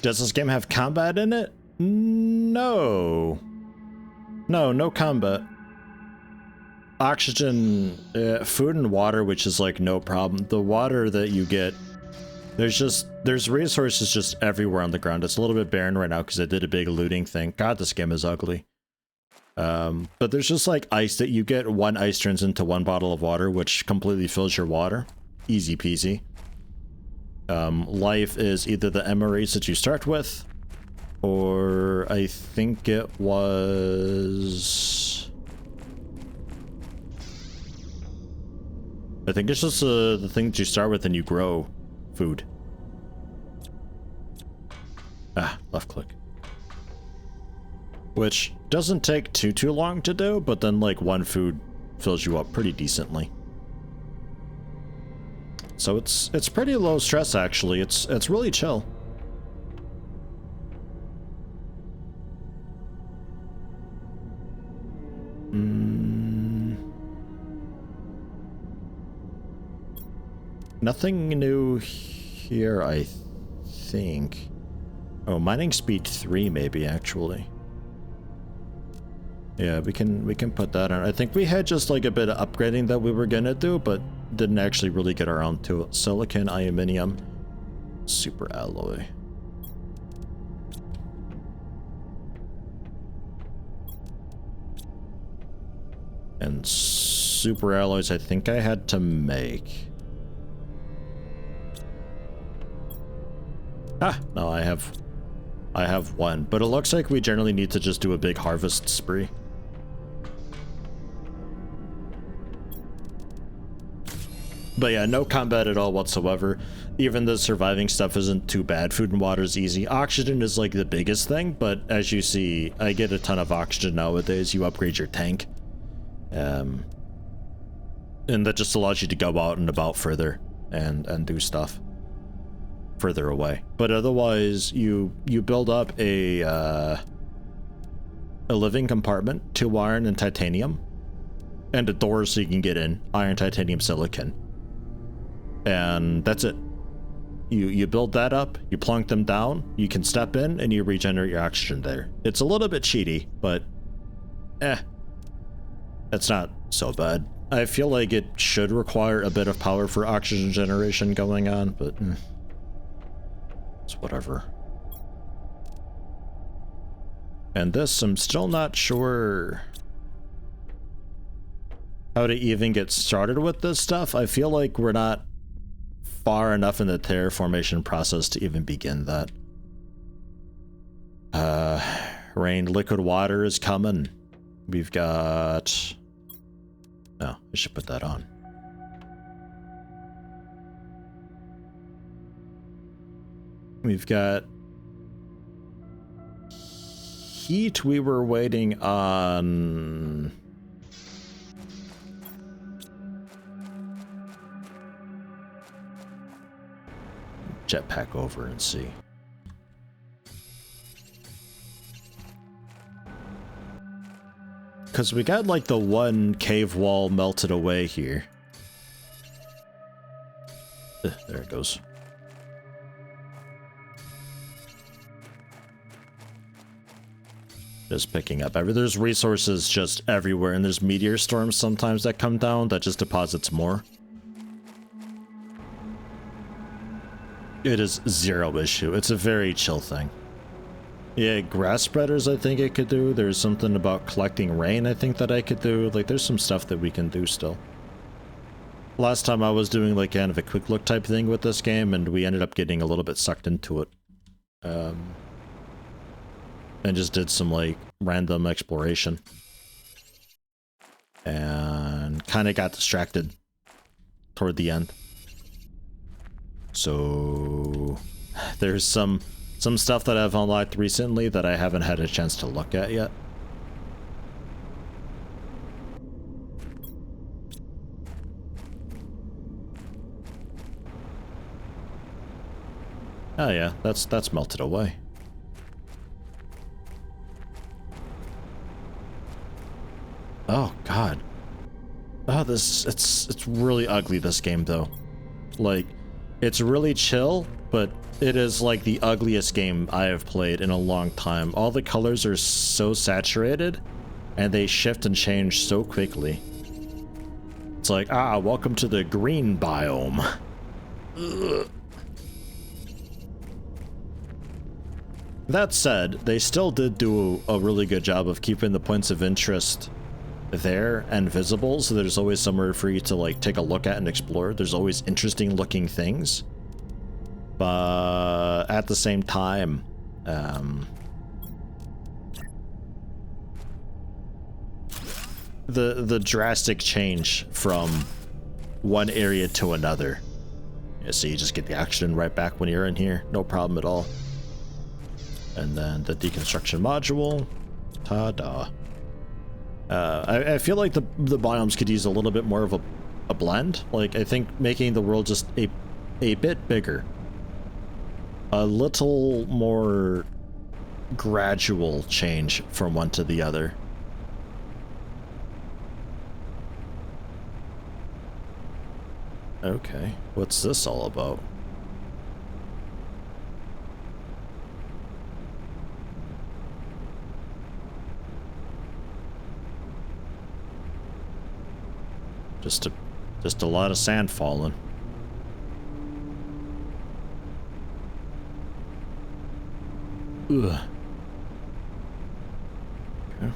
Does this game have combat in it? No. No combat. Oxygen, food and water, which is like no problem. The water that you get, there's resources just everywhere on the ground. It's a little bit barren right now because I did a big looting thing. God, this game is ugly. But there's just like ice that you get. One ice turns into one bottle of water, which completely fills your water. Easy peasy. Life is either the MREs that you start with, or I think it was... I think it's just the thing that you start with and you grow food. Ah, left click. Which doesn't take too long to do, but then like one food fills you up pretty decently. So it's pretty low stress actually. It's really chill. Nothing new here, I think. Oh, mining speed 3 maybe actually. Yeah, we can put that on. I think we had just like a bit of upgrading that we were gonna do, but didn't actually really get around to it. Silicon, aluminum, super alloy. And super alloys I think I had to make. Ah, no, I have one, but it looks like we generally need to just do a big harvest spree. But yeah, no combat at all whatsoever. Even the surviving stuff isn't too bad. Food and water is easy. Oxygen is like the biggest thing, but as you see, I get a ton of oxygen nowadays. You upgrade your tank. And that just allows you to go out and about further and do stuff further away. But otherwise, you build up a living compartment, 2 iron and titanium, and a door so you can get in, iron, titanium, silicon. And that's it. You build that up, you plunk them down, you can step in, and you regenerate your oxygen there. It's a little bit cheaty, but it's not so bad. I feel like it should require a bit of power for oxygen generation going on, but it's whatever. And this, I'm still not sure how to even get started with this stuff. I feel like we're not far enough in the terraformation process to even begin that. Rain, liquid water is coming. We've got... Oh, I should put that on. We've got heat. We were waiting on... Jetpack over and see. Because we got like the one cave wall melted away here. There it goes. Just picking up. There's resources just everywhere, and there's meteor storms sometimes that come down that just deposits more. It is zero issue. It's a very chill thing. Yeah, grass spreaders I think I could do. There's something about collecting rain I think that I could do. Like, there's some stuff that we can do still. Last time I was doing like kind of a quick look type thing with this game, and we ended up getting a little bit sucked into it. And just did some like random exploration. And kind of got distracted toward the end. So there's some stuff that I've unlocked recently that I haven't had a chance to look at yet. Oh yeah, that's melted away. Oh god. Oh, it's really ugly, this game though. Like, it's really chill, but it is like the ugliest game I have played in a long time. All the colors are so saturated, and they shift and change so quickly. It's like, ah, welcome to the green biome. Ugh. That said, they still did do a really good job of keeping the points of interest there and visible, so there's always somewhere for you to like take a look at and explore. There's always interesting looking things, but at the same time, the drastic change from one area to another. Yeah, so you just get the action right back when you're in here, no problem at all. And then the deconstruction module, ta-da. I feel like the biomes could use a little bit more of a blend. Like, I think making the world just a bit bigger, a little more gradual change from one to the other. Okay, what's this all about? Just a lot of sand falling. Ugh. Okay.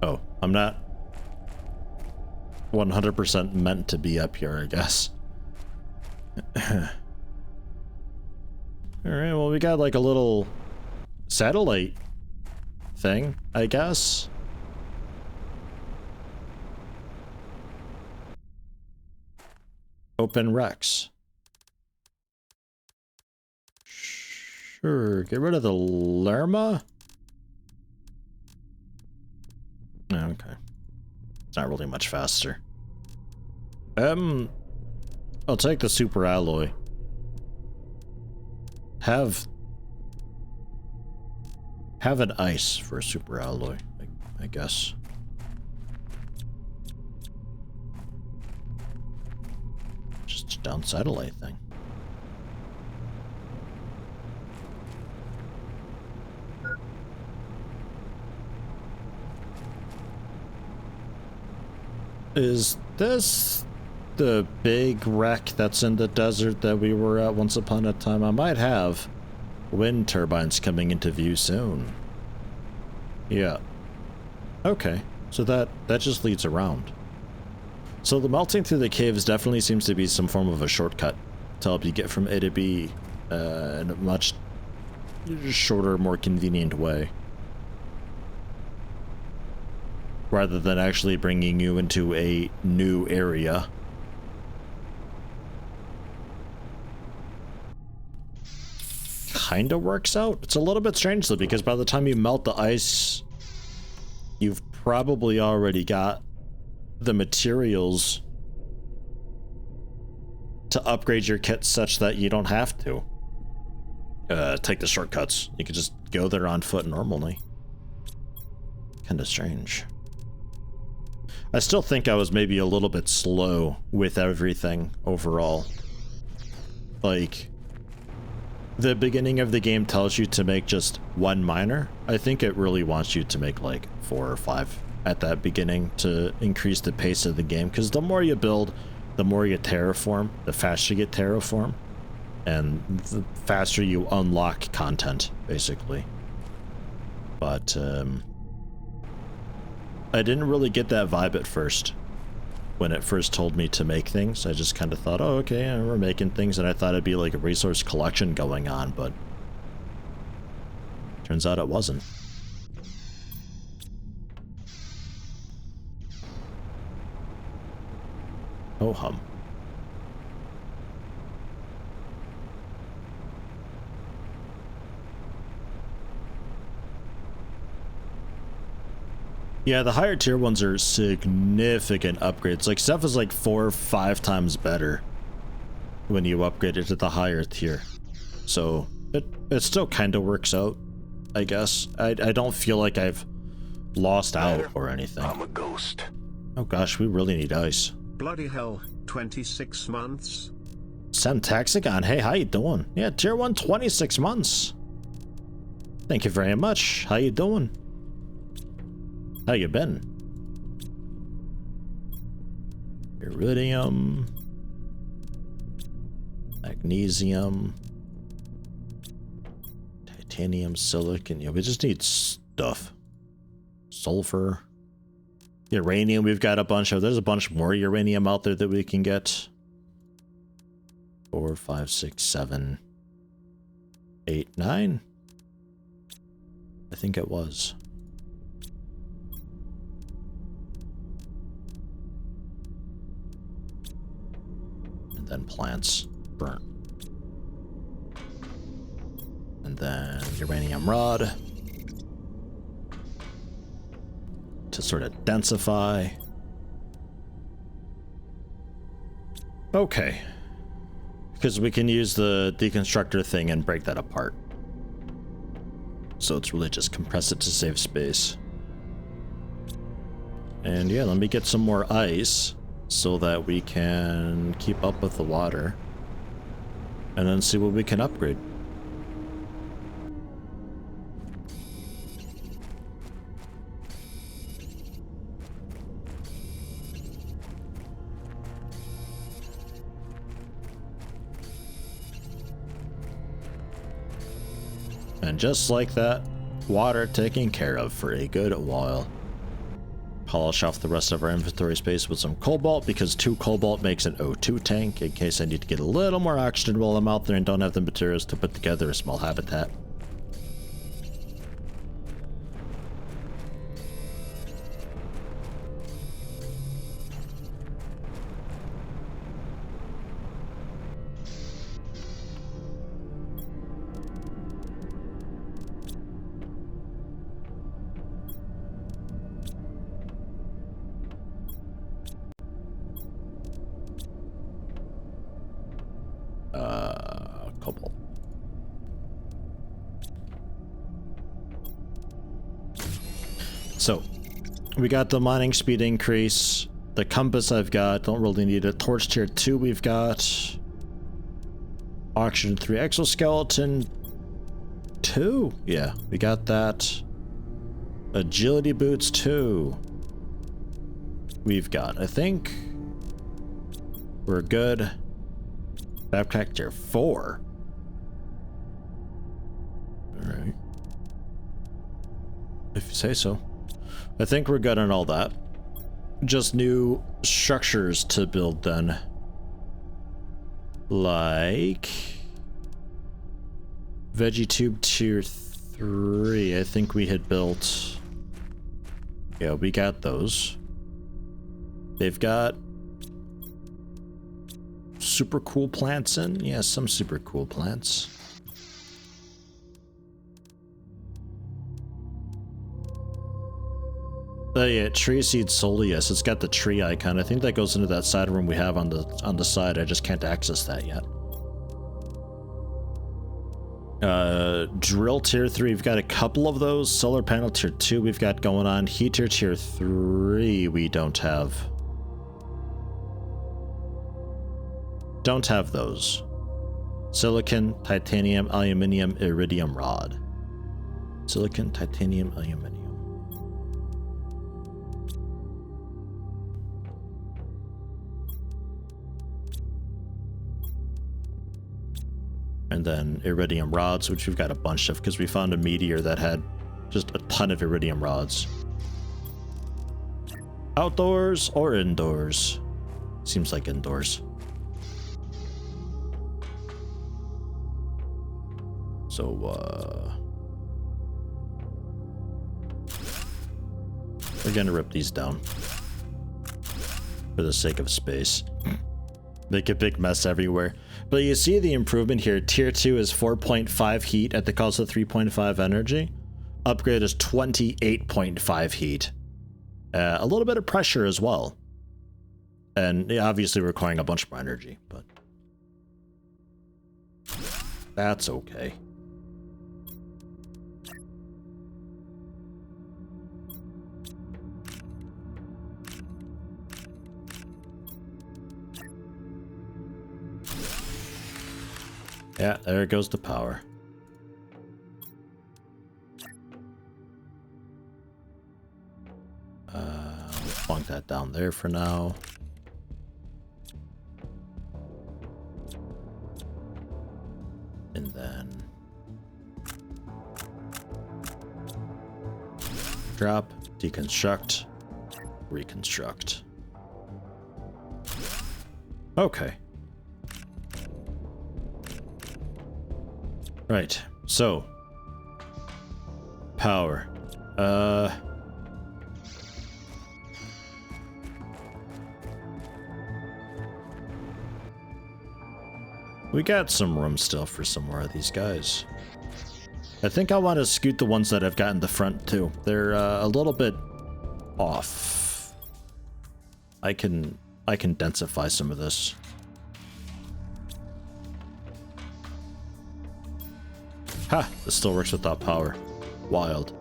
Oh, I'm not 100% meant to be up here, I guess. Alright, well, we got like a little satellite thing, I guess. Open Rex. Sure, get rid of the lerma. Okay. It's not really much faster. I'll take the super alloy. Have an ice for a super alloy, I guess. Just a down satellite thing. Is this the big wreck that's in the desert that we were at once upon a time? I might have wind turbines coming into view soon. Yeah. Okay, so that just leads around. So the melting through the caves definitely seems to be some form of a shortcut to help you get from A to B in a much shorter, more convenient way, rather than actually bringing you into a new area. Kinda works out. It's a little bit strange though, because by the time you melt the ice, you've probably already got the materials to upgrade your kit such that you don't have to take the shortcuts. You could just go there on foot normally. Kinda strange. I still think I was maybe a little bit slow with everything overall. Like, the beginning of the game tells you to make just one miner. I think it really wants you to make like 4 or 5 at that beginning to increase the pace of the game, because the more you build, the more you terraform, the faster you get terraform, and the faster you unlock content, basically. But I didn't really get that vibe at first when it first told me to make things. I just kind of thought, oh, okay, yeah, we're making things, and I thought it'd be like a resource collection going on, but turns out it wasn't. Oh hum. Yeah, the higher tier ones are significant upgrades. Like, stuff is like 4 or 5 times better when you upgrade it to the higher tier. So it still kind of works out, I guess. I don't feel like I've lost out or anything. I'm a ghost. Oh gosh, we really need ice. Bloody hell, 26 months? Semtaxagon, hey, how you doing? Yeah, tier 1, 26 months. Thank you very much. How you doing? How you been? Iridium. Magnesium. Titanium, silicon. Yeah, we just need stuff. Sulfur. Uranium, we've got a bunch of. There's a bunch more uranium out there that we can get. 4, 5, 6, 7, 8, 9. I think it was. And then plants. Burnt. And then uranium rod. To sort of densify. Okay. Because we can use the deconstructor thing and break that apart. So it's really just compress it to save space. And yeah, let me get some more ice so that we can keep up with the water. And then see what we can upgrade. And just like that, water taken care of for a good while. Polish off the rest of our inventory space with some cobalt, because 2 cobalt makes an O2 tank in case I need to get a little more oxygen while I'm out there and don't have the materials to put together a small habitat. Cobalt. So, we got the mining speed increase. The compass I've got, don't really need it. Torch tier 2 we've got. Oxygen 3 exoskeleton 2. Yeah, we got that. Agility boots 2. We've got, I think we're good. Backpack tier 4. Alright. If you say so. I think we're good on all that. Just new structures to build then. Like VeggieTube tier 3. I think we had built. Yeah, we got those. They've got super cool plants in. Yeah, some super cool plants. Yeah, tree seed soleus. It's got the tree icon. I think that goes into that side room we have on the side. I just can't access that yet. Drill tier 3. We've got a couple of those. Solar panel tier 2 we've got going on. Heater tier 3 we don't have. Don't have those. Silicon, titanium, aluminum, iridium rod. Silicon, titanium, aluminum. And then iridium rods, which we've got a bunch of because we found a meteor that had just a ton of iridium rods. Outdoors or indoors? Seems like indoors. So, we're gonna rip these down for the sake of space. Make a big mess everywhere. But you see the improvement here. Tier 2 is 4.5 heat at the cost of 3.5 energy. Upgrade is 28.5 heat. A little bit of pressure as well. And obviously requiring a bunch more energy, but that's okay. Yeah, there goes the power. Plunk that down there for now. And then drop, deconstruct, reconstruct. Okay. Right. So power. We got some room still for some more of these guys. I think I want to scoot the ones that I've got in the front too. They're a little bit off. I can densify some of this. Ha! This still works without power. Wild.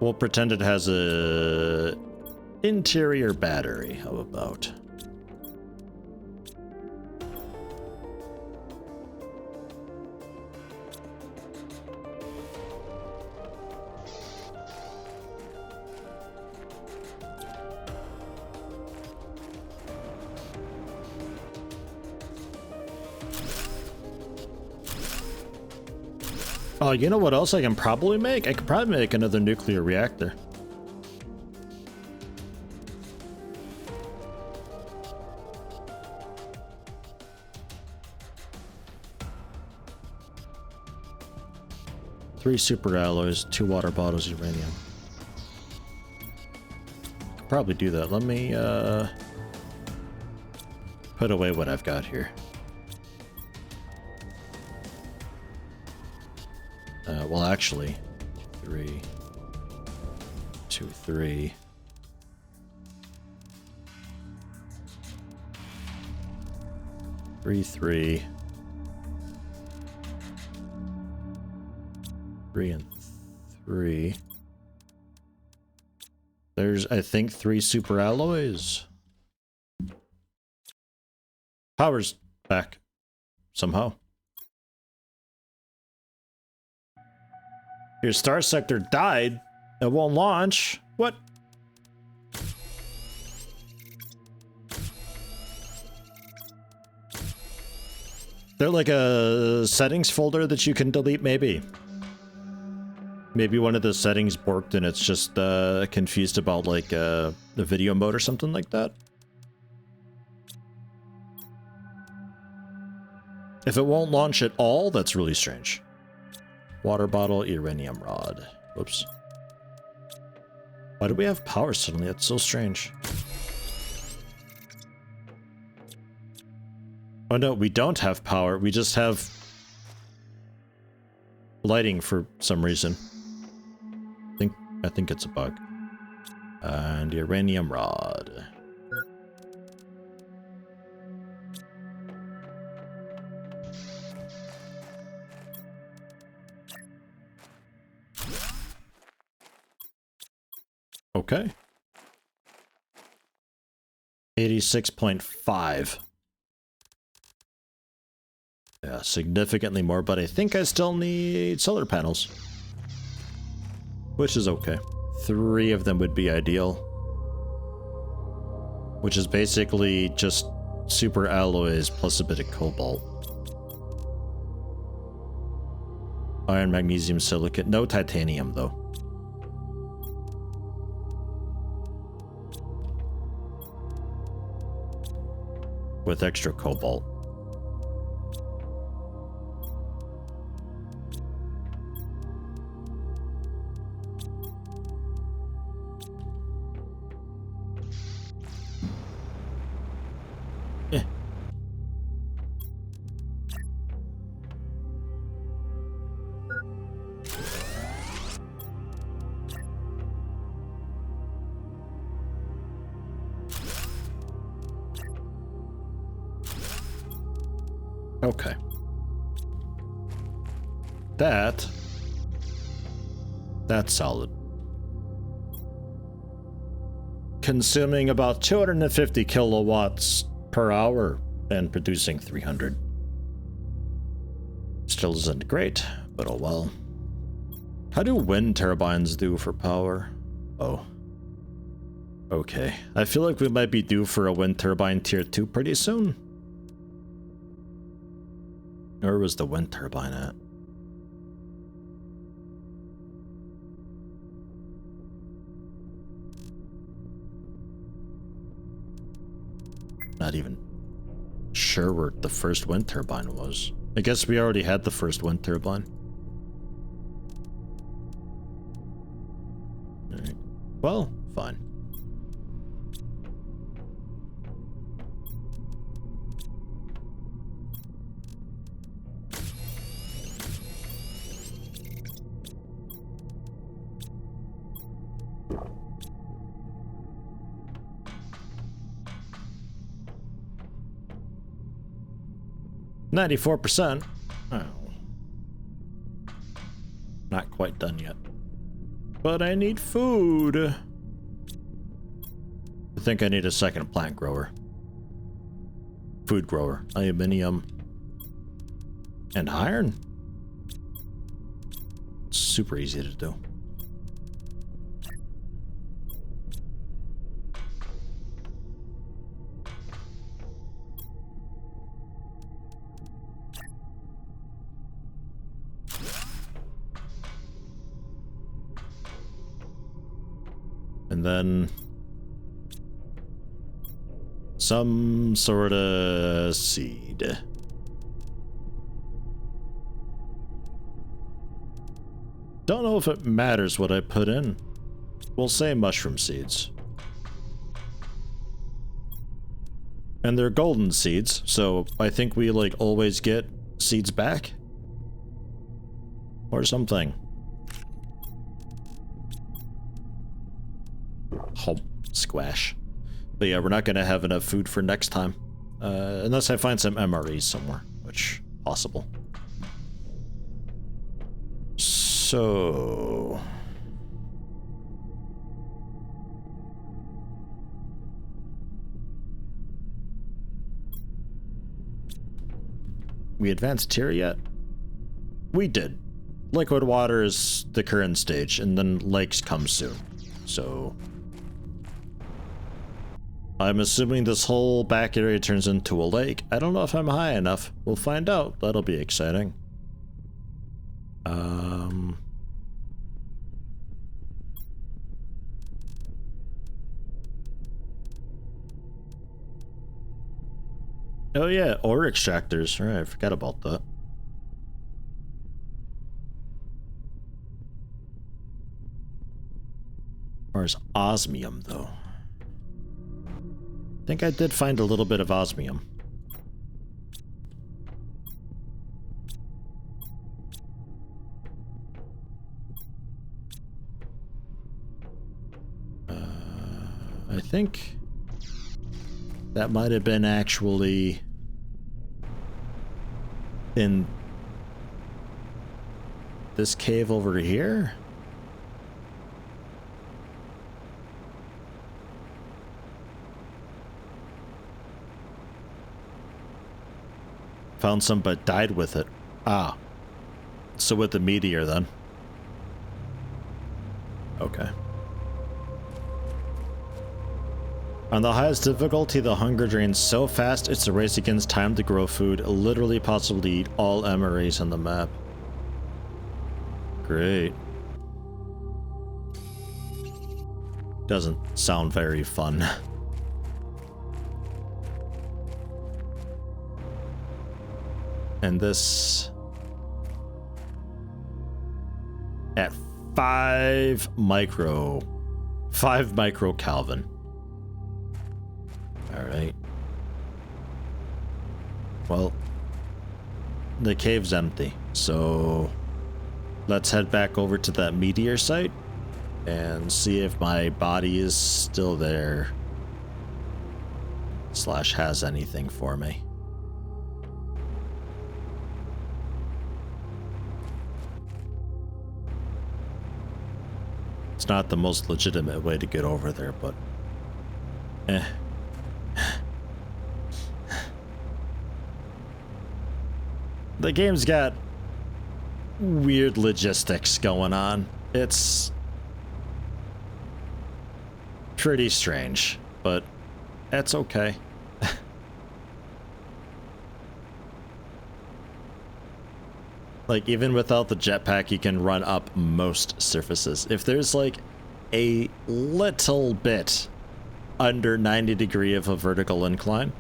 We'll pretend it has a interior battery. How about? Oh, you know what else I can probably make? I could probably make another nuclear reactor. Three super alloys, 2 water bottles, uranium. Could probably do that. Let me put away what I've got here. Well, actually, 3, 2, 3. Three, 3, and 3. There's, I think, 3 super alloys. Power's back somehow. Your star sector died. It won't launch. What? They're like a settings folder that you can delete, maybe. Maybe one of the settings borked and it's just confused about like the video mode or something like that. If it won't launch at all, that's really strange. Water bottle, uranium rod. Whoops. Why do we have power suddenly? That's so strange. Oh no, we don't have power. We just have lighting for some reason. I think it's a bug. And uranium rod. Okay. 86.5. Yeah, significantly more, but I think I still need solar panels. Which is okay. 3 of them would be ideal. Which is basically just super alloys plus a bit of cobalt. Iron, magnesium, silicate. No titanium, though. With extra cobalt. Okay. That's solid. Consuming about 250 kilowatts per hour and producing 300. Still isn't great, but oh well. How do wind turbines do for power? Oh. Okay. I feel like we might be due for a wind turbine tier 2 pretty soon. Where was the wind turbine at? Not even sure where the first wind turbine was. I guess we already had the first wind turbine. Alright. Well, fine. $94%. Oh. Not quite done yet. But I need food. I think I need a second plant grower. Food grower. Aluminium. And iron. Super easy to do. And then some sort of seed. Don't know if it matters what I put in. We'll say mushroom seeds. And they're golden seeds, so I think we like always get seeds back. Or something. Oh, squash. But yeah, we're not gonna have enough food for next time. Unless I find some MREs somewhere, which possible. So we advanced tier yet? We did. Liquid water is the current stage, and then lakes come soon. So I'm assuming this whole back area turns into a lake. I don't know if I'm high enough. We'll find out. That'll be exciting. Oh yeah, ore extractors. Alright, I forgot about that. Where's osmium though? I think I did find a little bit of osmium. I think that might have been actually in this cave over here. Found some but died with it. Ah. So with the meteor then. Okay. On the highest difficulty, the hunger drains so fast it's a race against time to grow food, literally possible to eat all MRAs on the map. Great. Doesn't sound very fun. And this at 5 micro Kelvin. All right. Well, the cave's empty, so let's head back over to that meteor site and see if my body is still there / has anything for me. It's not the most legitimate way to get over there, but the game's got weird logistics going on. It's pretty strange, but it's okay. Like, even without the jetpack, you can run up most surfaces. If there's like a little bit under 90 degree of a vertical incline,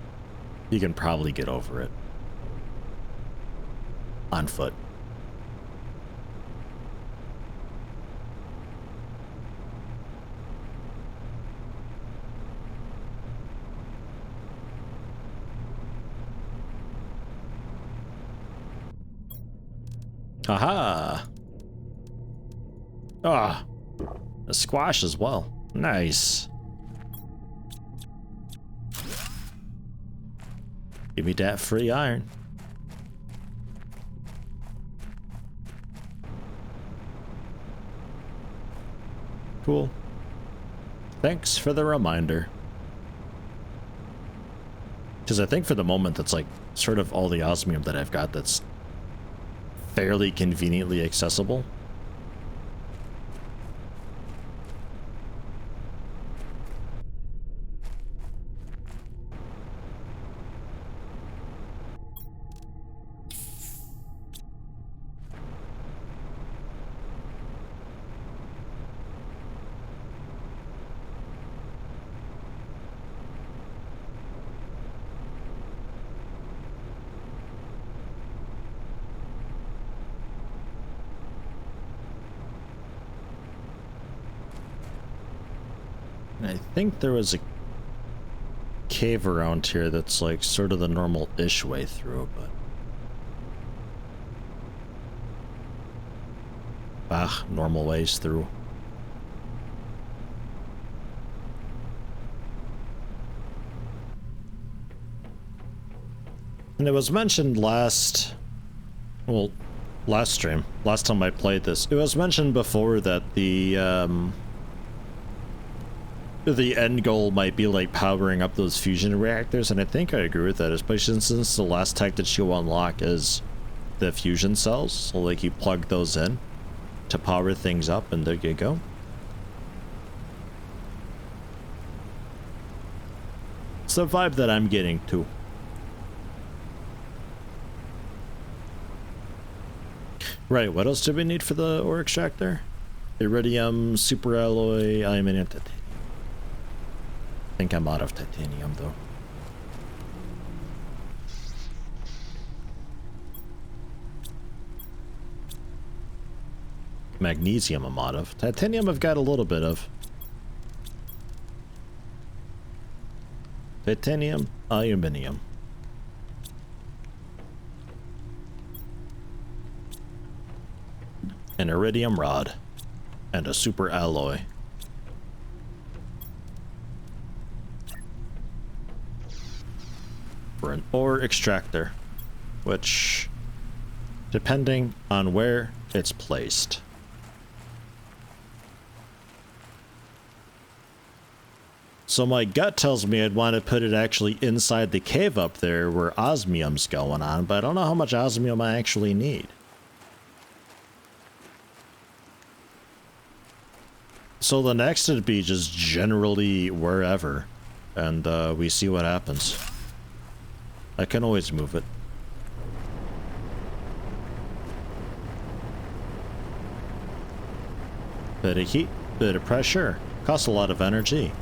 you can probably get over it on foot. Aha! Ah, a squash as well. Nice. Give me that free iron. Cool. Thanks for the reminder. Because I think for the moment that's like sort of all the osmium that I've got that's fairly conveniently accessible. I think there was a cave around here that's like sort of the normal-ish way through, but... normal ways through. And it was mentioned last stream, last time I played this, it was mentioned before that the end goal might be like powering up those fusion reactors, and I think I agree with that, especially since the last tech that you unlock is the fusion cells, so like you plug those in to power things up, and there you go. It's the vibe that I'm getting too. Right, what else do we need for the ore extractor? Iridium, superalloy, iron, and titanium. I think I'm out of titanium though. Magnesium I'm out of. Titanium I've got a little bit of. Titanium, aluminium. An iridium rod. And a super alloy. For an ore extractor. Which, depending on where it's placed. So my gut tells me I'd want to put it actually inside the cave up there where osmium's going on, but I don't know how much osmium I actually need. So the next would be just generally wherever, and we see what happens. I can always move it. Bit of heat, bit of pressure, costs a lot of energy.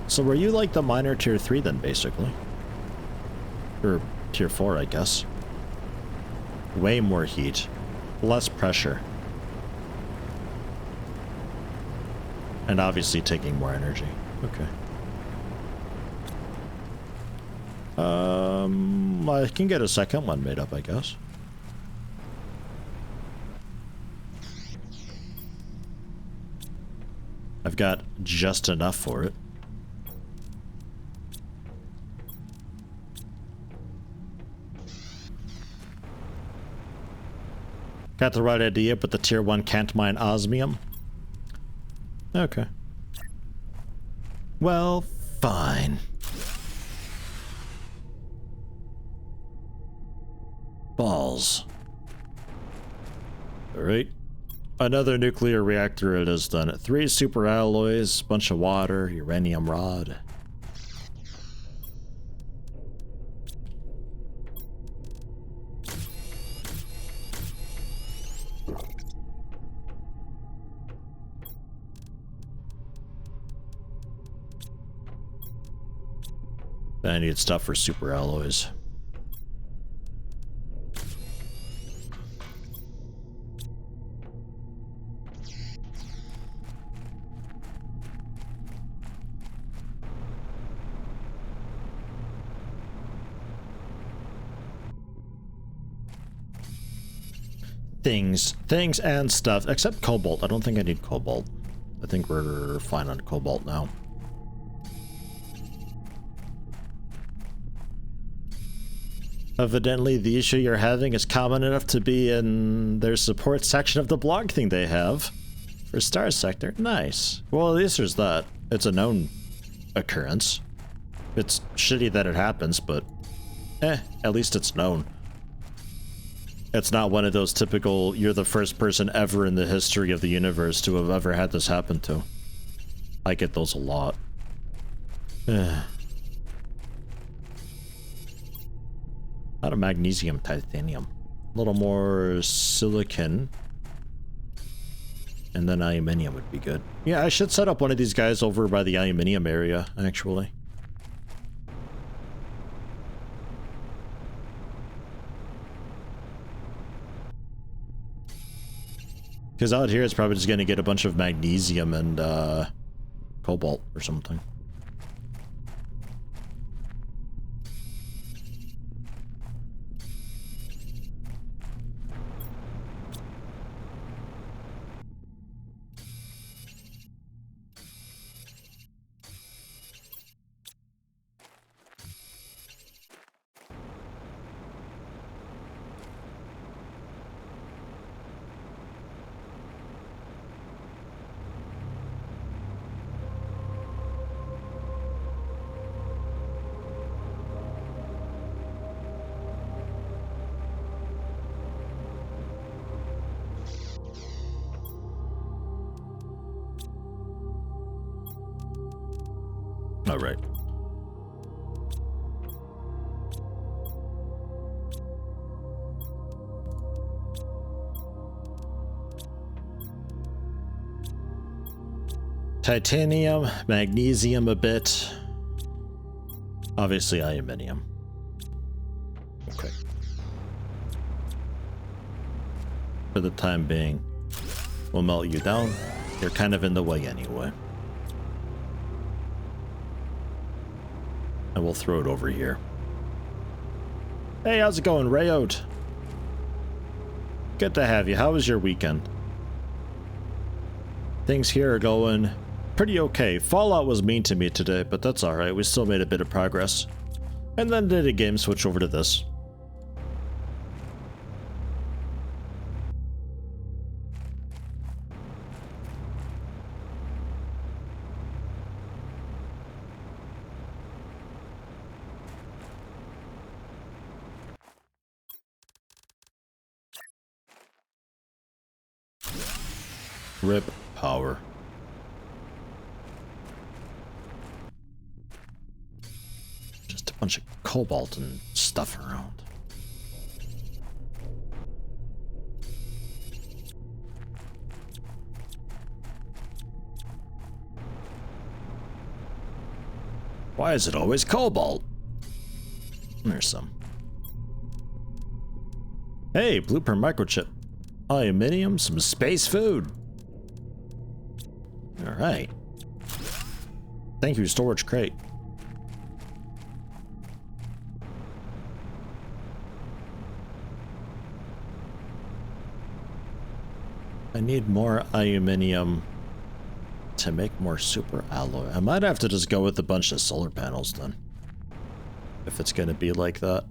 So were you like the minor tier 3 then, basically? Or tier 4, I guess. Way more heat, less pressure. And obviously taking more energy. Okay. I can get a second one made up, I guess. I've got just enough for it. Got the right idea, but the tier 1 can't mine osmium? Okay. Well, fine. Balls. Alright. Another nuclear reactor it is then. 3 super alloys, bunch of water, uranium rod. I need stuff for super alloys. Things and stuff, except cobalt. I don't think I need cobalt. I think we're fine on cobalt now. Evidently, the issue you're having is common enough to be in their support section of the blog thing they have. For Star Sector, nice. Well, at least there's that. It's a known occurrence. It's shitty that it happens, but at least it's known. It's not one of those typical, you're the first person ever in the history of the universe to have ever had this happen to. I get those a lot. Not a magnesium, titanium. A little more silicon. And then aluminium would be good. Yeah, I should set up one of these guys over by the aluminium area, actually. Because out here it's probably just going to get a bunch of magnesium and cobalt or something. All right. Titanium, magnesium a bit. Obviously aluminium. Okay. For the time being, we'll melt you down. You're kind of in the way anyway. And we'll throw it over here. Hey, how's it going, Rayot? Good to have you. How was your weekend? Things here are going pretty okay. Fallout was mean to me today, but that's alright. We still made a bit of progress. And then did a game switch over to this. Rip power. Just a bunch of cobalt and stuff around. Why is it always cobalt? There's some. Hey, Blooper microchip. Aluminium, some space food. Alright. Thank you, storage crate. I need more aluminium to make more super alloy. I might have to just go with a bunch of solar panels then. If it's gonna be like that.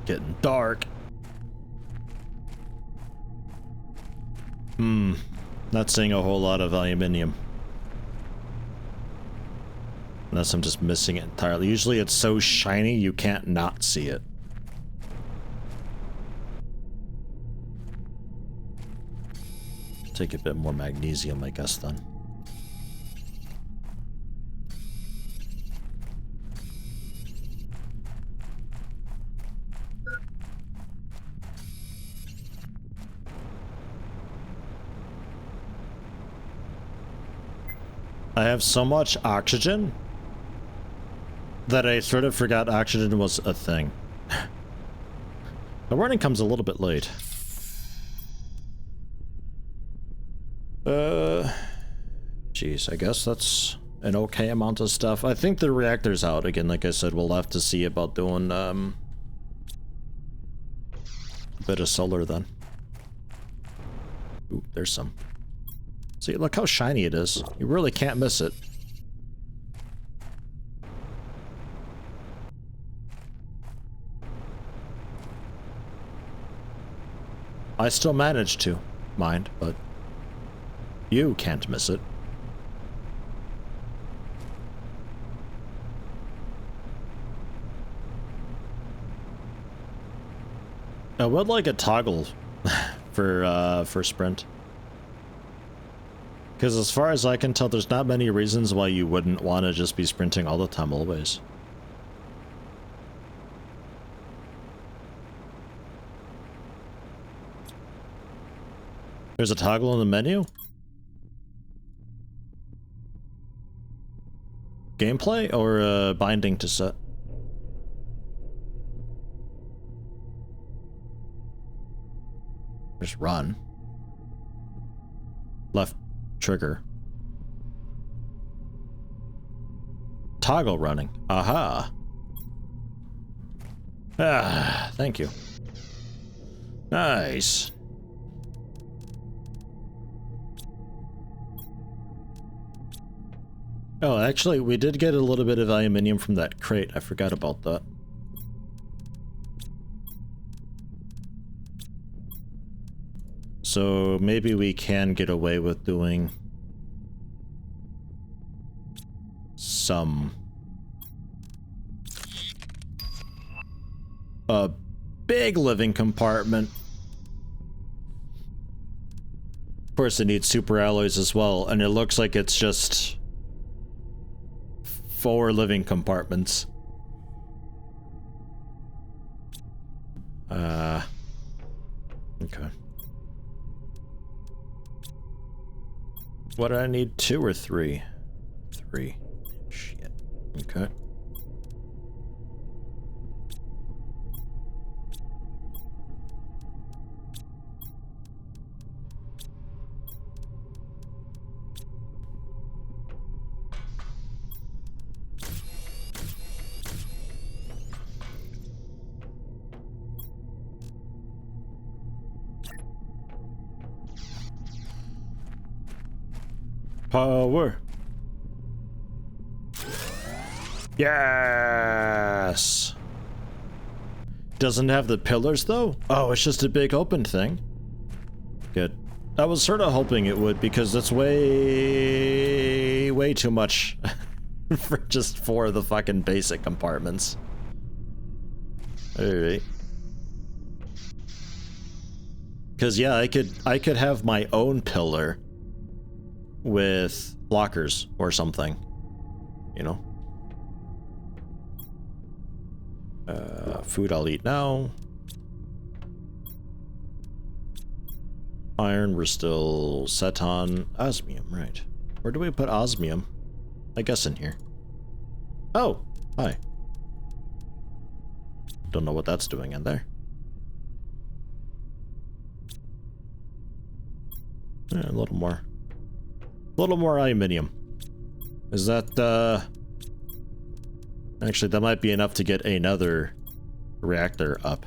Getting dark. Not seeing a whole lot of aluminium. Unless I'm just missing it entirely. Usually it's so shiny you can't not see it. Take a bit more magnesium, I guess, then. I have so much oxygen that I sort of forgot oxygen was a thing. The warning comes a little bit late. Jeez, I guess that's an okay amount of stuff. I think the reactor's out again. Like I said, we'll have to see about doing a bit of solar then. Ooh, there's some. See, look how shiny it is. You really can't miss it. I still managed to, mind, but you can't miss it. I would like a toggle for sprint. Because as far as I can tell, there's not many reasons why you wouldn't want to just be sprinting all the time always. There's a toggle in the menu? Gameplay or binding to set? Just run. Left trigger. Toggle running. Aha. Ah, thank you. Nice. Oh, actually, we did get a little bit of aluminium from that crate. I forgot about that. So maybe we can get away with doing some a big living compartment. Of course, it needs super alloys as well, and it looks like it's just 4 living compartments. Okay. What do I need? 2 or 3? 3. Shit. Okay. Power. Yes. Doesn't have the pillars though? Oh, it's just a big open thing. Good. I was sort of hoping it would because that's way too much for just 4 of the fucking basic compartments. Alright. Cause yeah, I could have my own pillar with blockers or something, you know. Food I'll eat now. Iron we're still set on. Osmium, right. Where do we put osmium? I guess in here. Oh, hi. Don't know what that's doing in there. Yeah, a little more. A little more aluminium. Is that, actually, that might be enough to get another reactor up.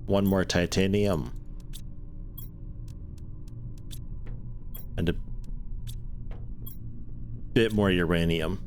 1 more titanium. And a bit more uranium.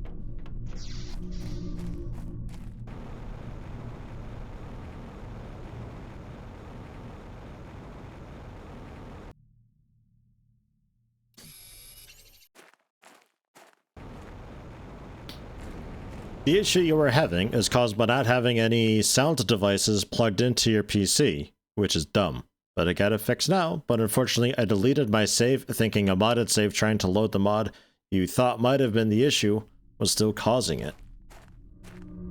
The issue you are having is caused by not having any sound devices plugged into your PC, which is dumb. But I got it fixed now, but unfortunately I deleted my save thinking a modded save trying to load the mod you thought might have been the issue was still causing it.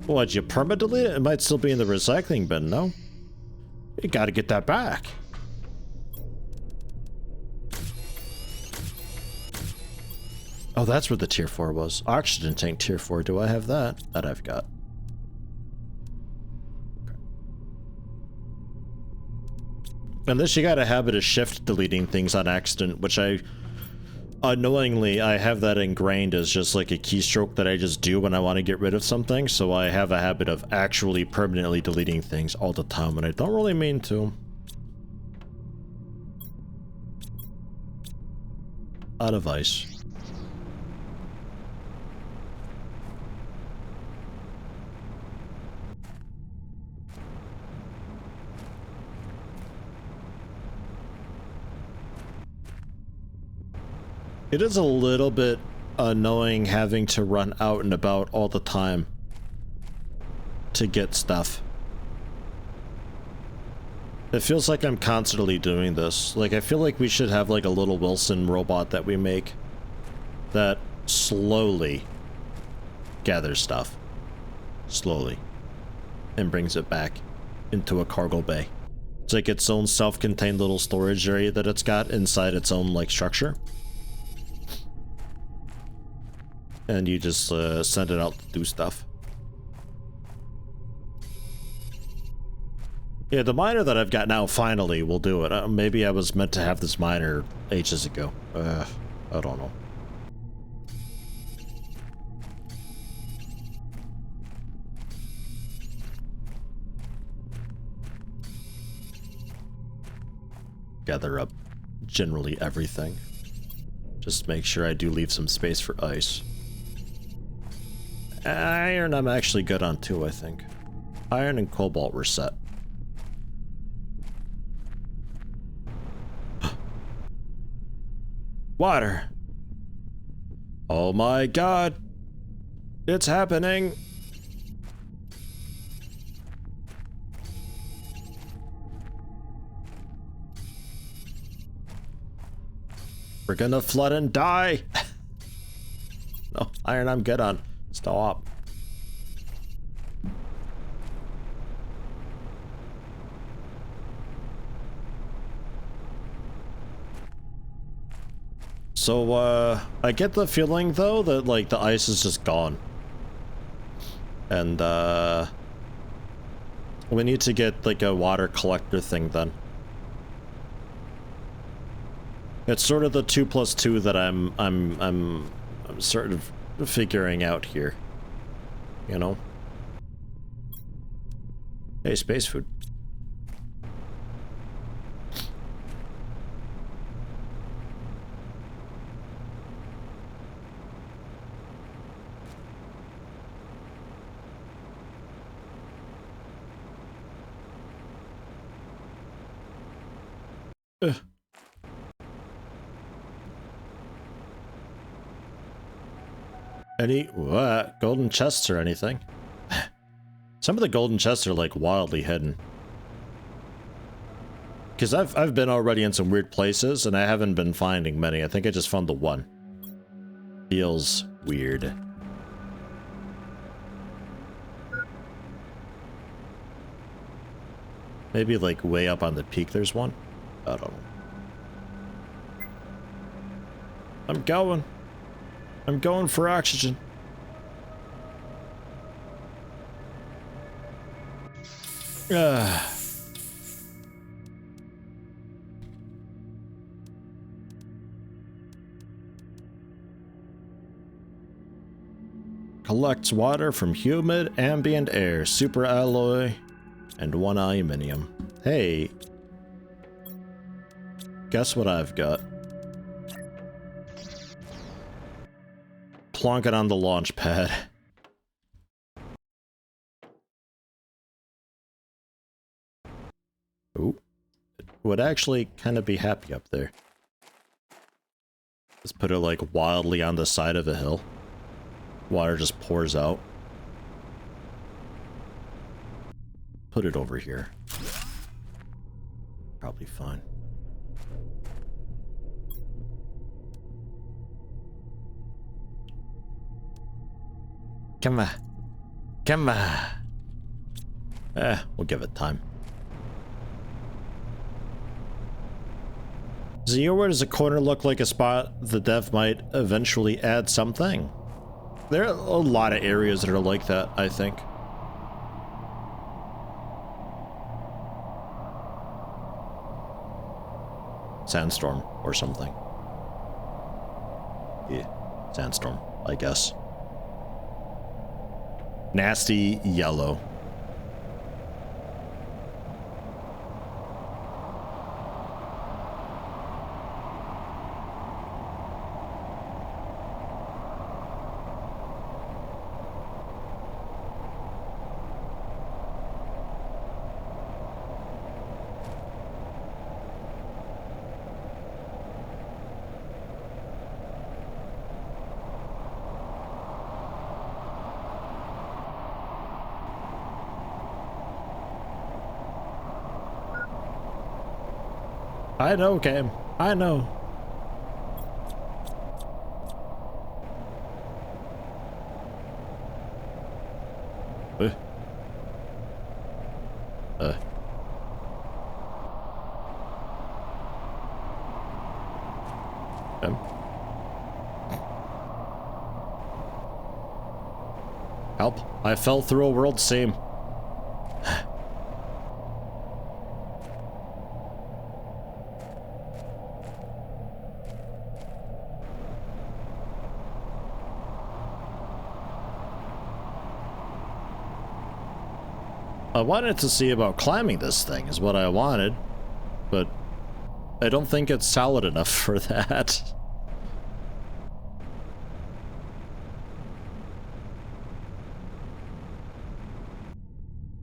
What, you perma-delete it? It might still be in the recycling bin, no? You gotta get that back. Oh, that's where the tier 4 was. Oxygen tank tier 4. Do I have that? That I've got. And this, you got a habit of shift deleting things on accident, which unknowingly, I have that ingrained as just like a keystroke that I just do when I want to get rid of something, so I have a habit of actually permanently deleting things all the time when I don't really mean to. Out of ice. It is a little bit annoying having to run out and about all the time to get stuff. It feels like I'm constantly doing this. Like, I feel like we should have like a little Wilson robot that we make that slowly gathers stuff. Slowly. And brings it back into a cargo bay. It's like its own self-contained little storage area that it's got inside its own like structure. And you just send it out to do stuff. Yeah, the miner that I've got now finally will do it. Maybe I was meant to have this miner ages ago. I don't know. Gather up generally everything. Just make sure I do leave some space for ice. Iron I'm actually good on too, I think. Iron and cobalt were set. Water! Oh my god! It's happening! We're gonna flood and die! No, iron I'm good on. Stop. So, I get the feeling, though, that, like, the ice is just gone. And, we need to get, like, a water collector thing, then. It's sort of the 2+2 that I'm sort of figuring out here. You know? Hey, space food. Ugh. Any what? Golden chests or anything? Some of the golden chests are like wildly hidden. Because I've been already in some weird places and I haven't been finding many. I think I just found the one. Feels weird. Maybe like way up on the peak there's one? I don't know. I'm going. I'm going for oxygen. Collects water from humid ambient air, super alloy, and 1 aluminum. Hey. Guess what I've got? Plonk it on the launch pad. Ooh. It would actually kind of be happy up there. Let's put it like wildly on the side of a hill. Water just pours out. put it over here. Probably fine. Come on. Come on. We'll give it time. Zio, where does a corner look like a spot the dev might eventually add something? There are a lot of areas that are like that, I think. Sandstorm or something. Yeah, sandstorm, I guess. Nasty yellow. I know, Cam. I know. Help. I fell through a world seam. I wanted to see about climbing this thing is what I wanted, but I don't think it's solid enough for that.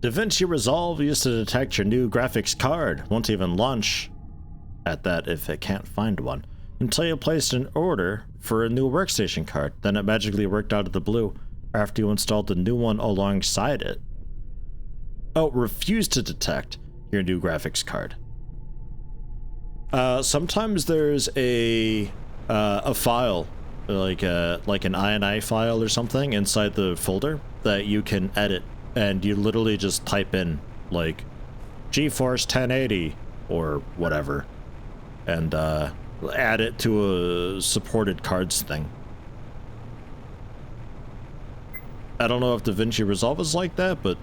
DaVinci Resolve used to detect your new graphics card. Won't even launch at that if it can't find one. Until you placed an order for a new workstation card. Then it magically worked out of the blue after you installed the new one alongside it. Oh, refused to detect your new graphics card. Sometimes there's a file, like an INI file or something inside the folder that you can edit, and you literally just type in like GeForce 1080 or whatever, and add it to a supported cards thing. I don't know if DaVinci Resolve is like that, but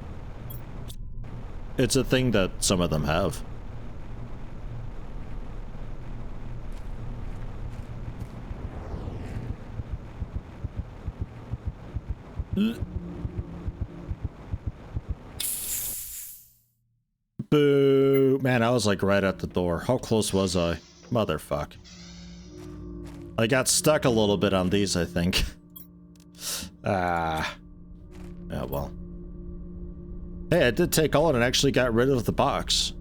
it's a thing that some of them have. Boo! Man, I was like right at the door. How close was I? Motherfuck. I got stuck a little bit on these, I think. Yeah, well. Hey, I did take all and actually got rid of the box.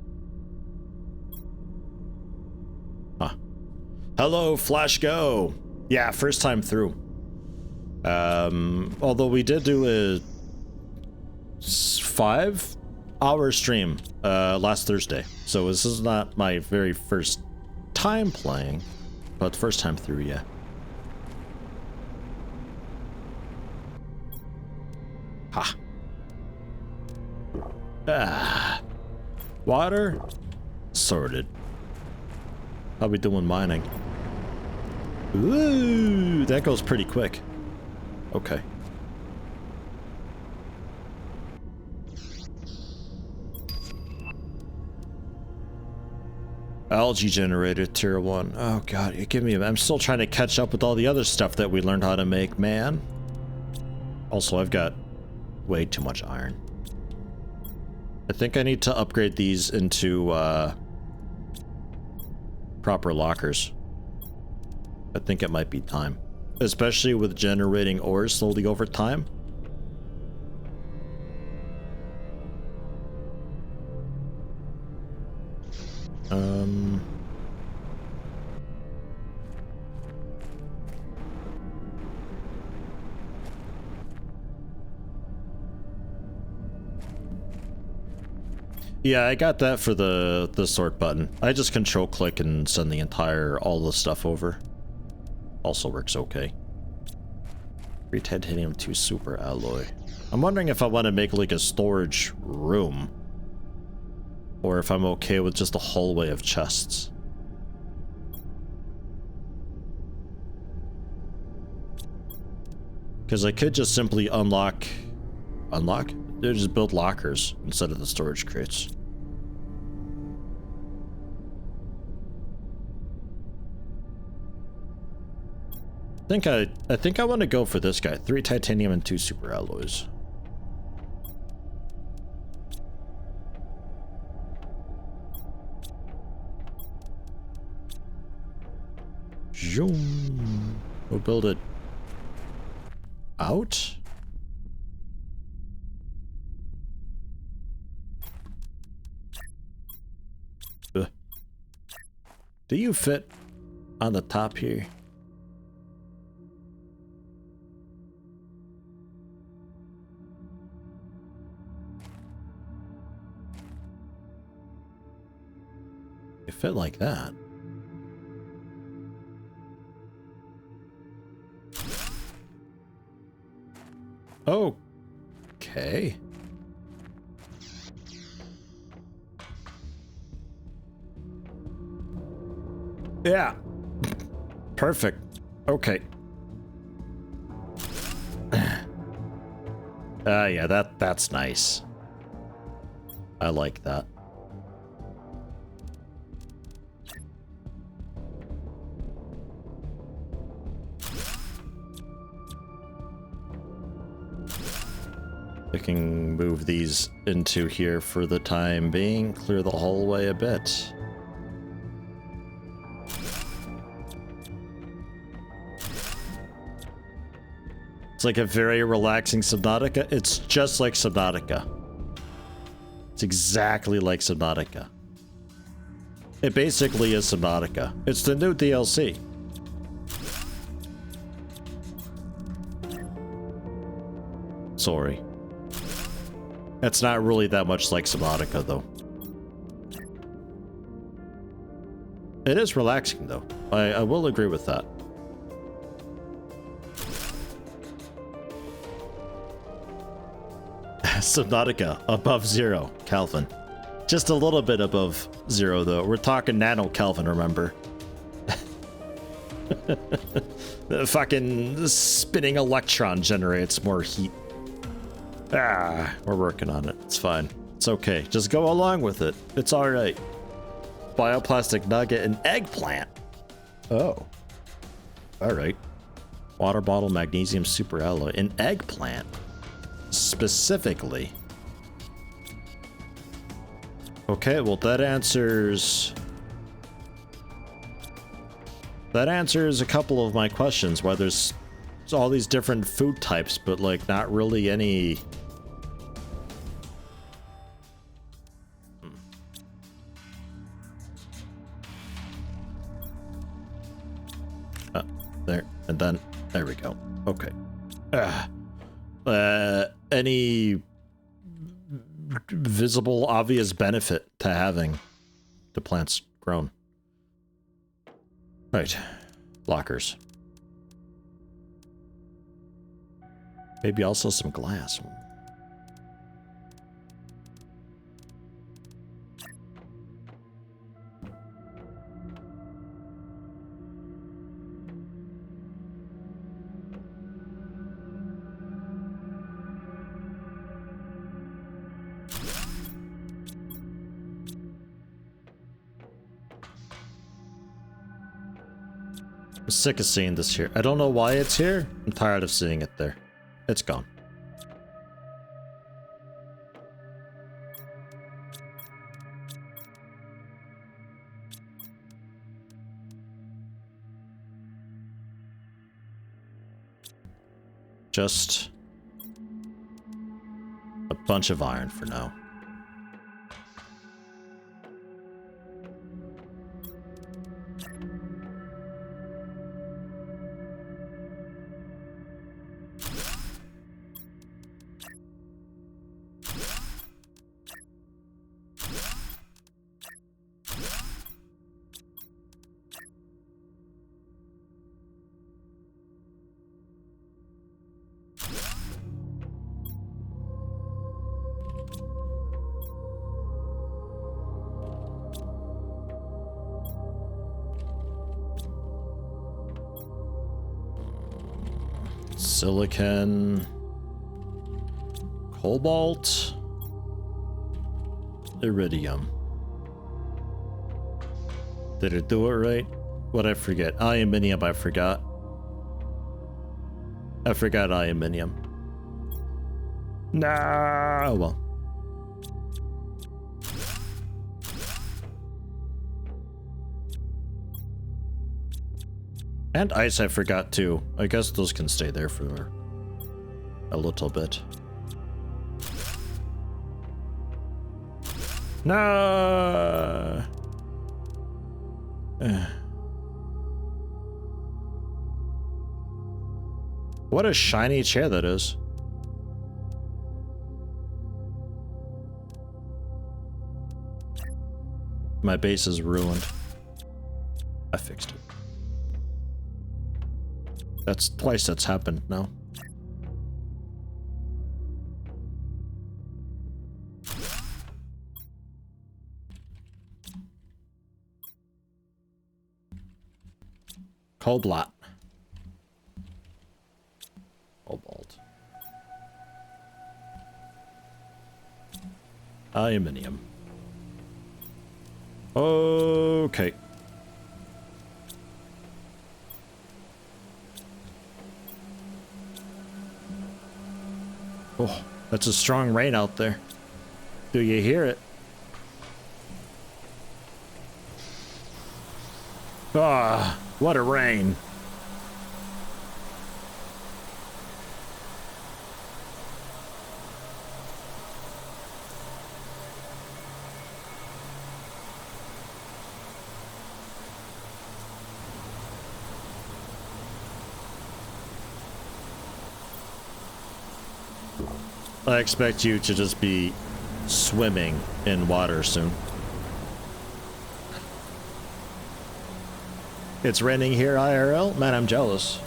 Huh. Hello, Flash Go! Yeah, first time through. Although we did do a 5-hour stream last Thursday. So this is not my very first time playing, but first time through, yeah. Ha. Ah. Water? Sorted. How we doing mining? Ooh, that goes pretty quick. Okay. Algae generator tier 1. Oh god, you give me a... I'm still trying to catch up with all the other stuff that we learned how to make, man. Also, I've got way too much iron. I think I need to upgrade these into proper lockers. I think it might be time. Especially with generating ores slowly over time. Yeah, I got that for the sort button. I just control click and send the entire, all the stuff over. Also works okay. 3 titanium, 2 super alloy. I'm wondering if I want to make like a storage room. Or if I'm okay with just a hallway of chests. Because I could just simply unlock... Unlock? They just build lockers instead of the storage crates. I think I want to go for this guy. 3 titanium and 2 super alloys. Zoom. We'll build it out. Do you fit on the top here? You fit like that. Okay. Yeah. Perfect. Okay. Yeah, that's nice. I like that. We can move these into here for the time being, clear the hallway a bit. It's like a very relaxing Subnautica. It's just like Subnautica. It's exactly like Subnautica. It basically is Subnautica. It's the new DLC. Sorry. It's not really that much like Subnautica, though. It is relaxing, though. I will agree with that. Subnautica, above 0 Kelvin. Just a little bit above 0, though. We're talking nano Kelvin, remember? The fucking spinning electron generates more heat. Ah, we're working on it. It's fine. It's okay. Just go along with it. It's alright. Bioplastic nugget and eggplant. Oh. Alright. Water bottle, magnesium super alloy, and eggplant. Specifically. Okay, well that answers a couple of my questions. Why there's all these different food types, but like not really any. There, and then there we go. Okay. Any visible, obvious benefit to having the plants grown? Right. Lockers. Maybe also some glass. I'm sick of seeing this here. I don't know why it's here. I'm tired of seeing it there. It's gone. Just a bunch of iron for now. Silicon. Cobalt. Iridium. Did it do it right? What'd I forget? Aluminium, I forgot. I forgot aluminium. Nah, oh well. And ice I forgot too. I guess those can stay there for a little bit. Nah. What a shiny chair that is. My base is ruined. I fixed it. That's twice that's happened now. Cobalt. Cobalt. Aluminium. Okay. Oh, that's a strong rain out there. Do you hear it? Ah, what a rain. I expect you to just be swimming in water soon. It's raining here IRL? Man, I'm jealous.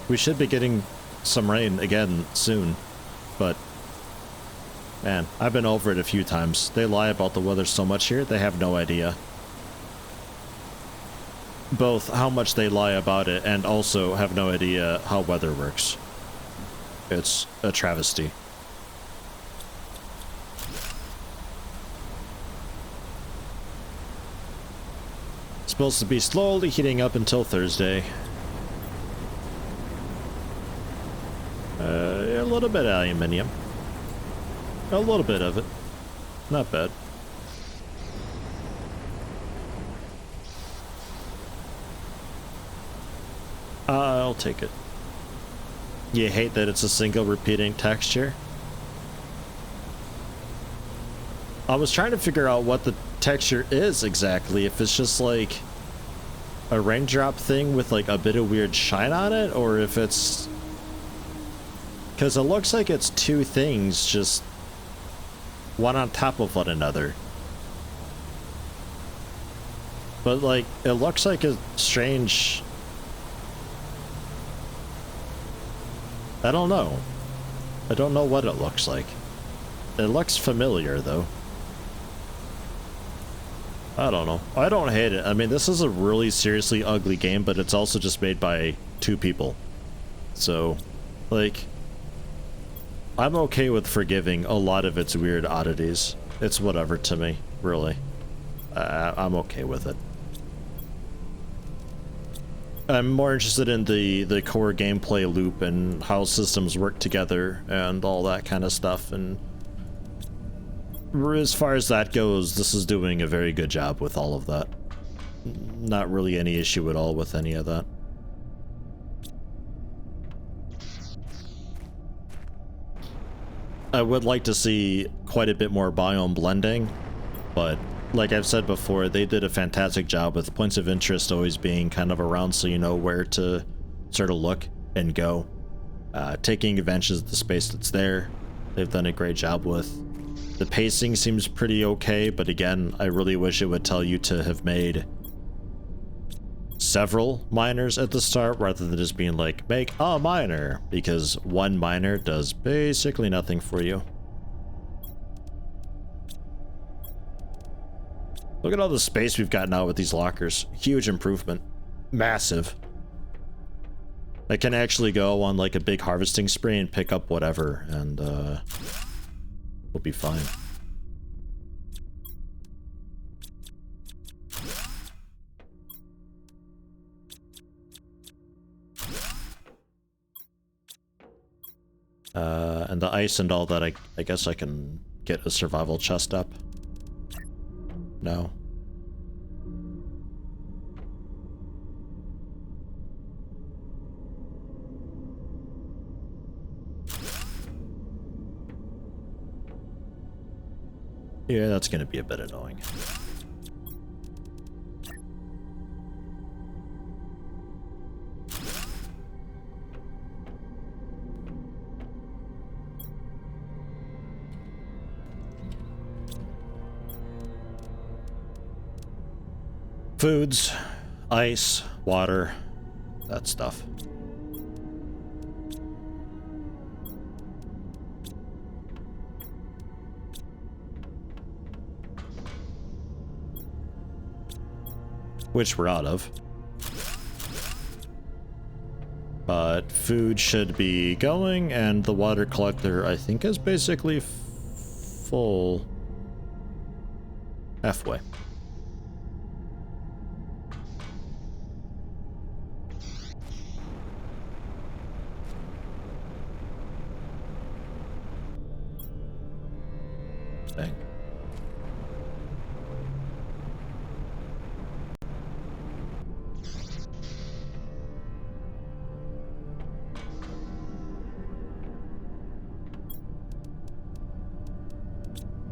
We should be getting some rain again soon, but man, I've been over it a few times. They lie about the weather so much here, they have no idea. Both how much they lie about it and also have no idea how weather works. It's a travesty. Supposed to be slowly heating up until Thursday. A little bit of aluminium. A little bit of it. Not bad. I'll take it. You hate that it's a single repeating texture? I was trying to figure out what the texture is exactly. If it's just like a raindrop thing with like a bit of weird shine on it, or if it's... Because it looks like it's two things just one on top of one another. But like, it looks like a strange... I don't know. I don't know what it looks like. It looks familiar though. I don't know. I don't hate it. I mean, this is a really seriously ugly game, but it's also just made by 2 people. So, like, I'm okay with forgiving a lot of its weird oddities. It's whatever to me, really. I'm okay with it. I'm more interested in the core gameplay loop and how systems work together and all that kind of stuff, and as far as that goes, this is doing a very good job with all of that. Not really any issue at all with any of that. I would like to see quite a bit more biome blending, but like I've said before, they did a fantastic job with points of interest always being kind of around so you know where to sort of look and go. Taking advantage of the space that's there, they've done a great job with. The pacing seems pretty okay, but again, I really wish it would tell you to have made several miners at the start rather than just being like, make a miner, because one miner does basically nothing for you. Look at all the space we've got now with these lockers. Huge improvement. Massive. I can actually go on like a big harvesting spree and pick up whatever, and we'll be fine. And the ice and all that, I guess I can get a survival chest up. No. Yeah, that's gonna be a bit annoying. Foods, ice, water, that stuff. Which we're out of. But food should be going, and the water collector, I think, is basically full. Halfway. Dang.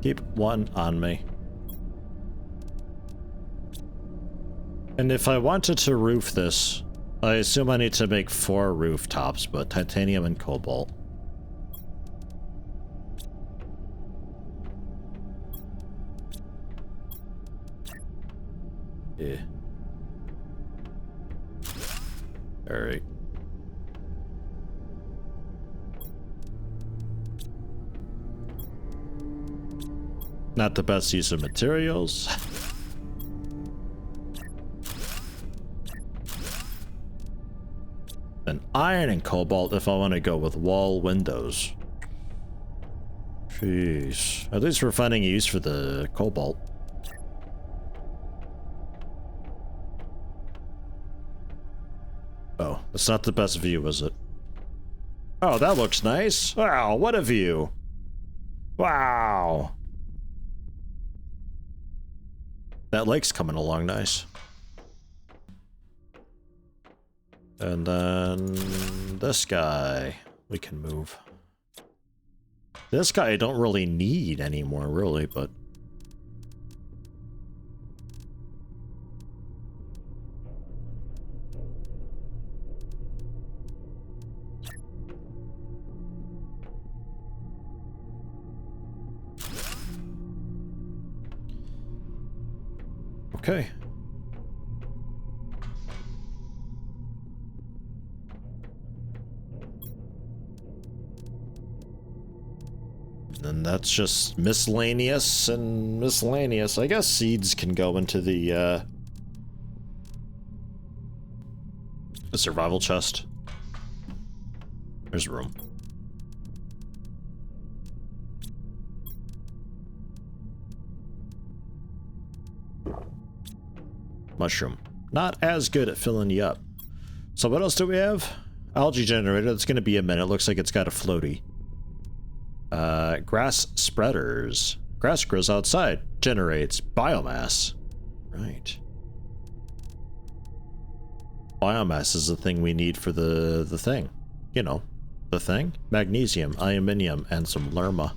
Keep one on me. And if I wanted to roof this, I assume I need to make 4 rooftops, but titanium and cobalt. Yeah. Alright. Not the best use of materials. And iron and cobalt if I want to go with wall windows. Jeez. At least we're finding a use for the cobalt. Oh, that's not the best view, is it? Oh, that looks nice. Wow, what a view. Wow. That lake's coming along nice. And then this guy we can move. This guy I don't really need anymore, really, but okay. And that's just miscellaneous and miscellaneous. I guess seeds can go into the survival chest. There's room. Mushroom. Not as good at filling you up. So what else do we have? Algae generator. That's going to be a minute. Looks like it's got a floaty. Grass spreaders. Grass grows outside. Generates biomass. Right. Biomass is the thing we need for the thing. You know, the thing. Magnesium, aluminium, and some lerma.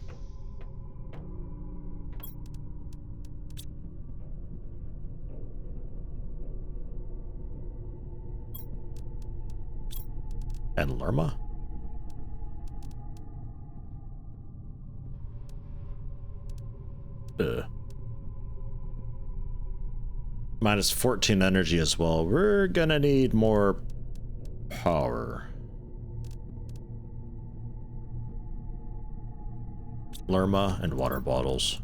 And lerma? Minus 14 energy as well. We're gonna need more power. Lerma and water bottles.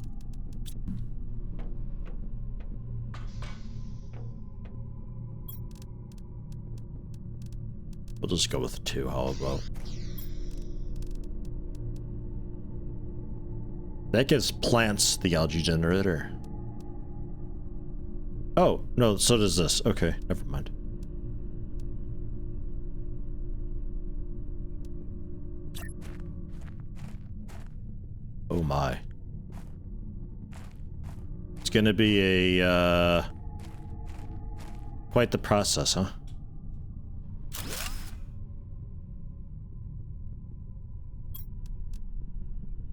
We'll just go with 2, how about? That gives plants the algae generator. Oh, no, so does this. Okay, never mind. Oh my. It's gonna be a, quite the process, huh?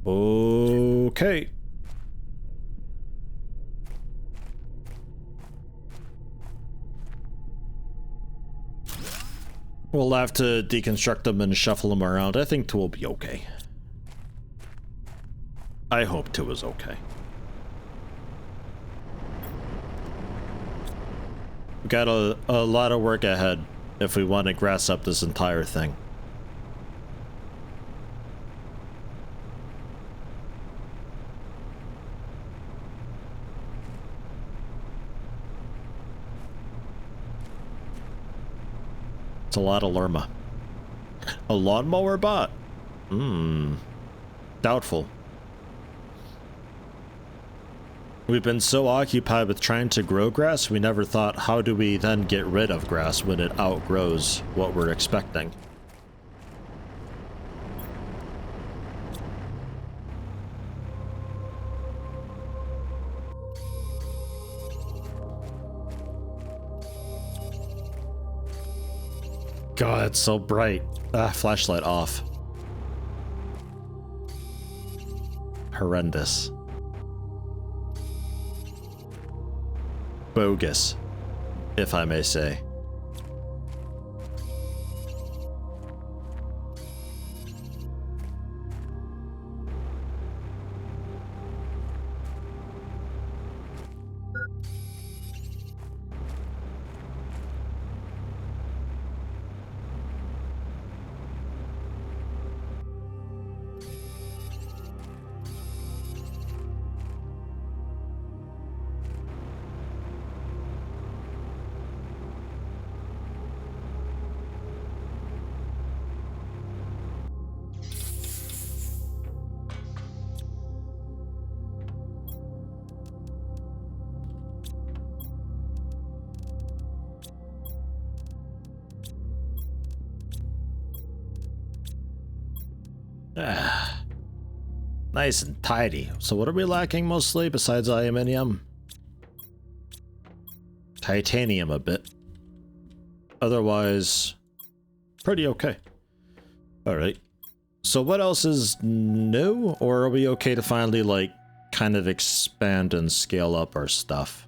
Okay. We'll have to deconstruct them and shuffle them around. I think 2 will be okay. I hope 2 is okay. We got a lot of work ahead if we want to grass up this entire thing. It's a lot of lerma. A lawnmower bot? Doubtful. We've been so occupied with trying to grow grass, we never thought, how do we then get rid of grass when it outgrows what we're expecting? God, it's so bright. Ah, flashlight off. Horrendous. Bogus, if I may say. Ah, nice and tidy. So what are we lacking mostly besides aluminium? Titanium a bit. Otherwise, pretty okay. Alright. So what else is new? Or are we okay to finally, like, kind of expand and scale up our stuff?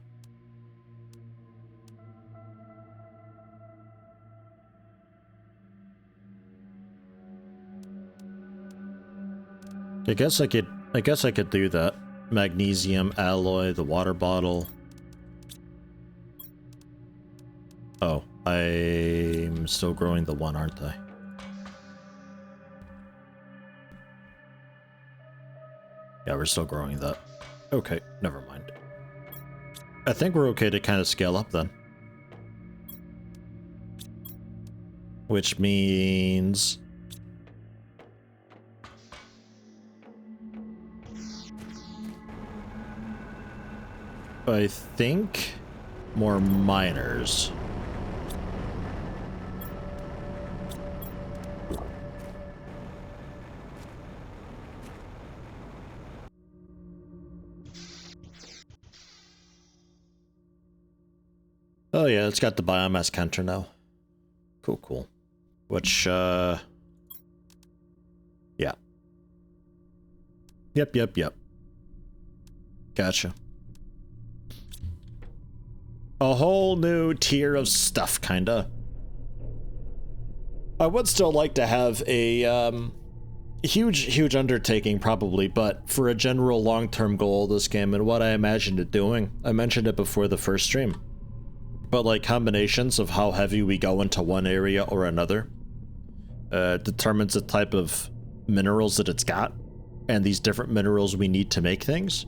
I guess I could do that. Magnesium, alloy, the water bottle. Oh, I'm still growing the 1, aren't I? Yeah, we're still growing that. Okay, never mind. I think we're okay to kind of scale up then. Which means... I think more miners. Oh yeah, it's got the biomass counter now. Cool, cool. Which, yeah. Yep. Gotcha. A whole new tier of stuff, kinda. I would still like to have a, huge undertaking, probably, but for a general long-term goal of this game and what I imagined it doing, I mentioned it before the first stream, but like combinations of how heavy we go into one area or another determines the type of minerals that it's got, and these different minerals we need to make things,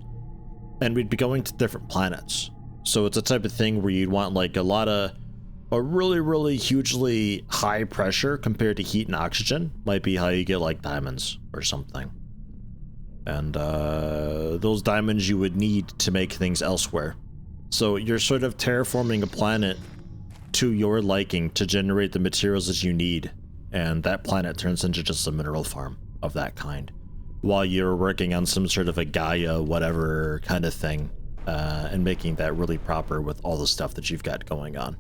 and we'd be going to different planets. So it's a type of thing where you'd want like a lot of a really, really hugely high pressure compared to heat and oxygen might be how you get like diamonds or something. And those diamonds you would need to make things elsewhere. So you're sort of terraforming a planet to your liking to generate the materials that you need. And that planet turns into just a mineral farm of that kind. While you're working on some sort of a Gaia whatever kind of thing. And making that really proper with all the stuff that you've got going on.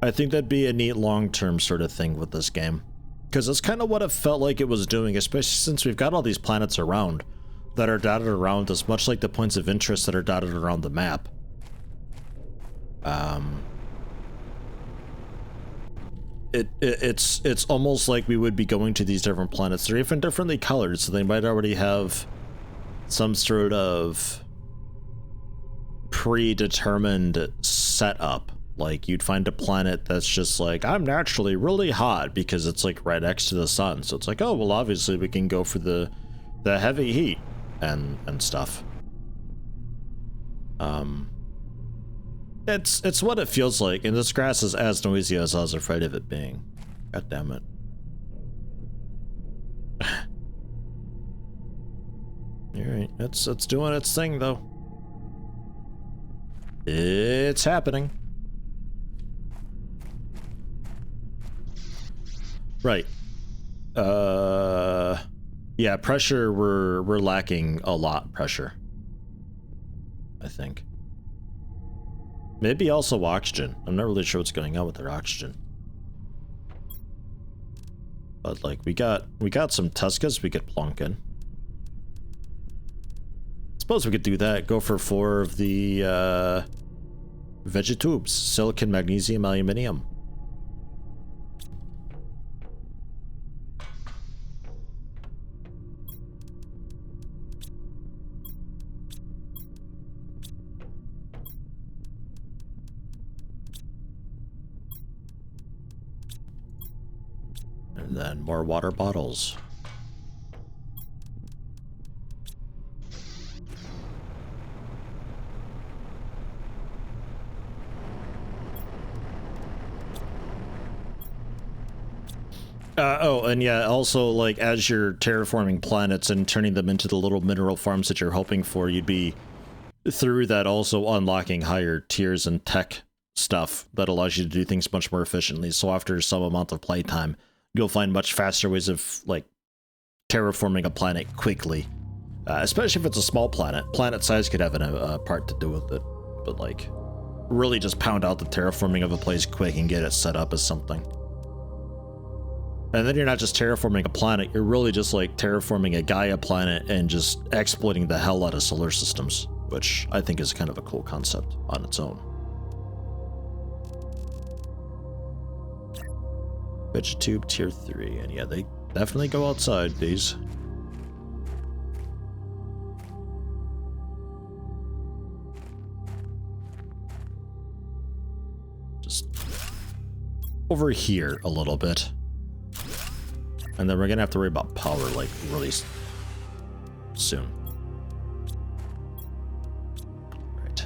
I think that'd be a neat long-term sort of thing with this game. Because that's kind of what it felt like it was doing, especially since we've got all these planets around that are dotted around us, much like the points of interest that are dotted around the map. It's almost like we would be going to these different planets. They're even differently colored, so they might already have some sort of predetermined setup. Like, you'd find a planet that's just like, I'm naturally really hot because it's like right next to the sun. So it's like, oh, well, obviously we can go for the heavy heat and stuff. It's what it feels like, and this grass is as noisy as I was afraid of it being. God damn it. Alright, it's doing its thing though. It's happening. Right. Yeah, pressure, we're lacking a lot pressure. I think. Maybe also oxygen. I'm not really sure what's going on with their oxygen. But like we got some Tuskas we could plonk in. Suppose we could do that. Go for 4 of the vegetubes. Silicon, magnesium, aluminium. And then more water bottles. Oh, and yeah, also, like, as you're terraforming planets and turning them into the little mineral farms that you're hoping for, you'd be, through that, also unlocking higher tiers and tech stuff that allows you to do things much more efficiently. So after some amount of playtime, you'll find much faster ways of, like, terraforming a planet quickly. Especially if it's a small planet. Planet size could have a part to do with it. But, like, really just pound out the terraforming of a place quick and get it set up as something. And then you're not just terraforming a planet, you're really just like terraforming a Gaia planet and just exploiting the hell out of solar systems, which I think is kind of a cool concept on its own. Vegetube tier 3, and yeah, they definitely go outside, these. Just over here a little bit. And then we're gonna have to worry about power, like, really soon. Right.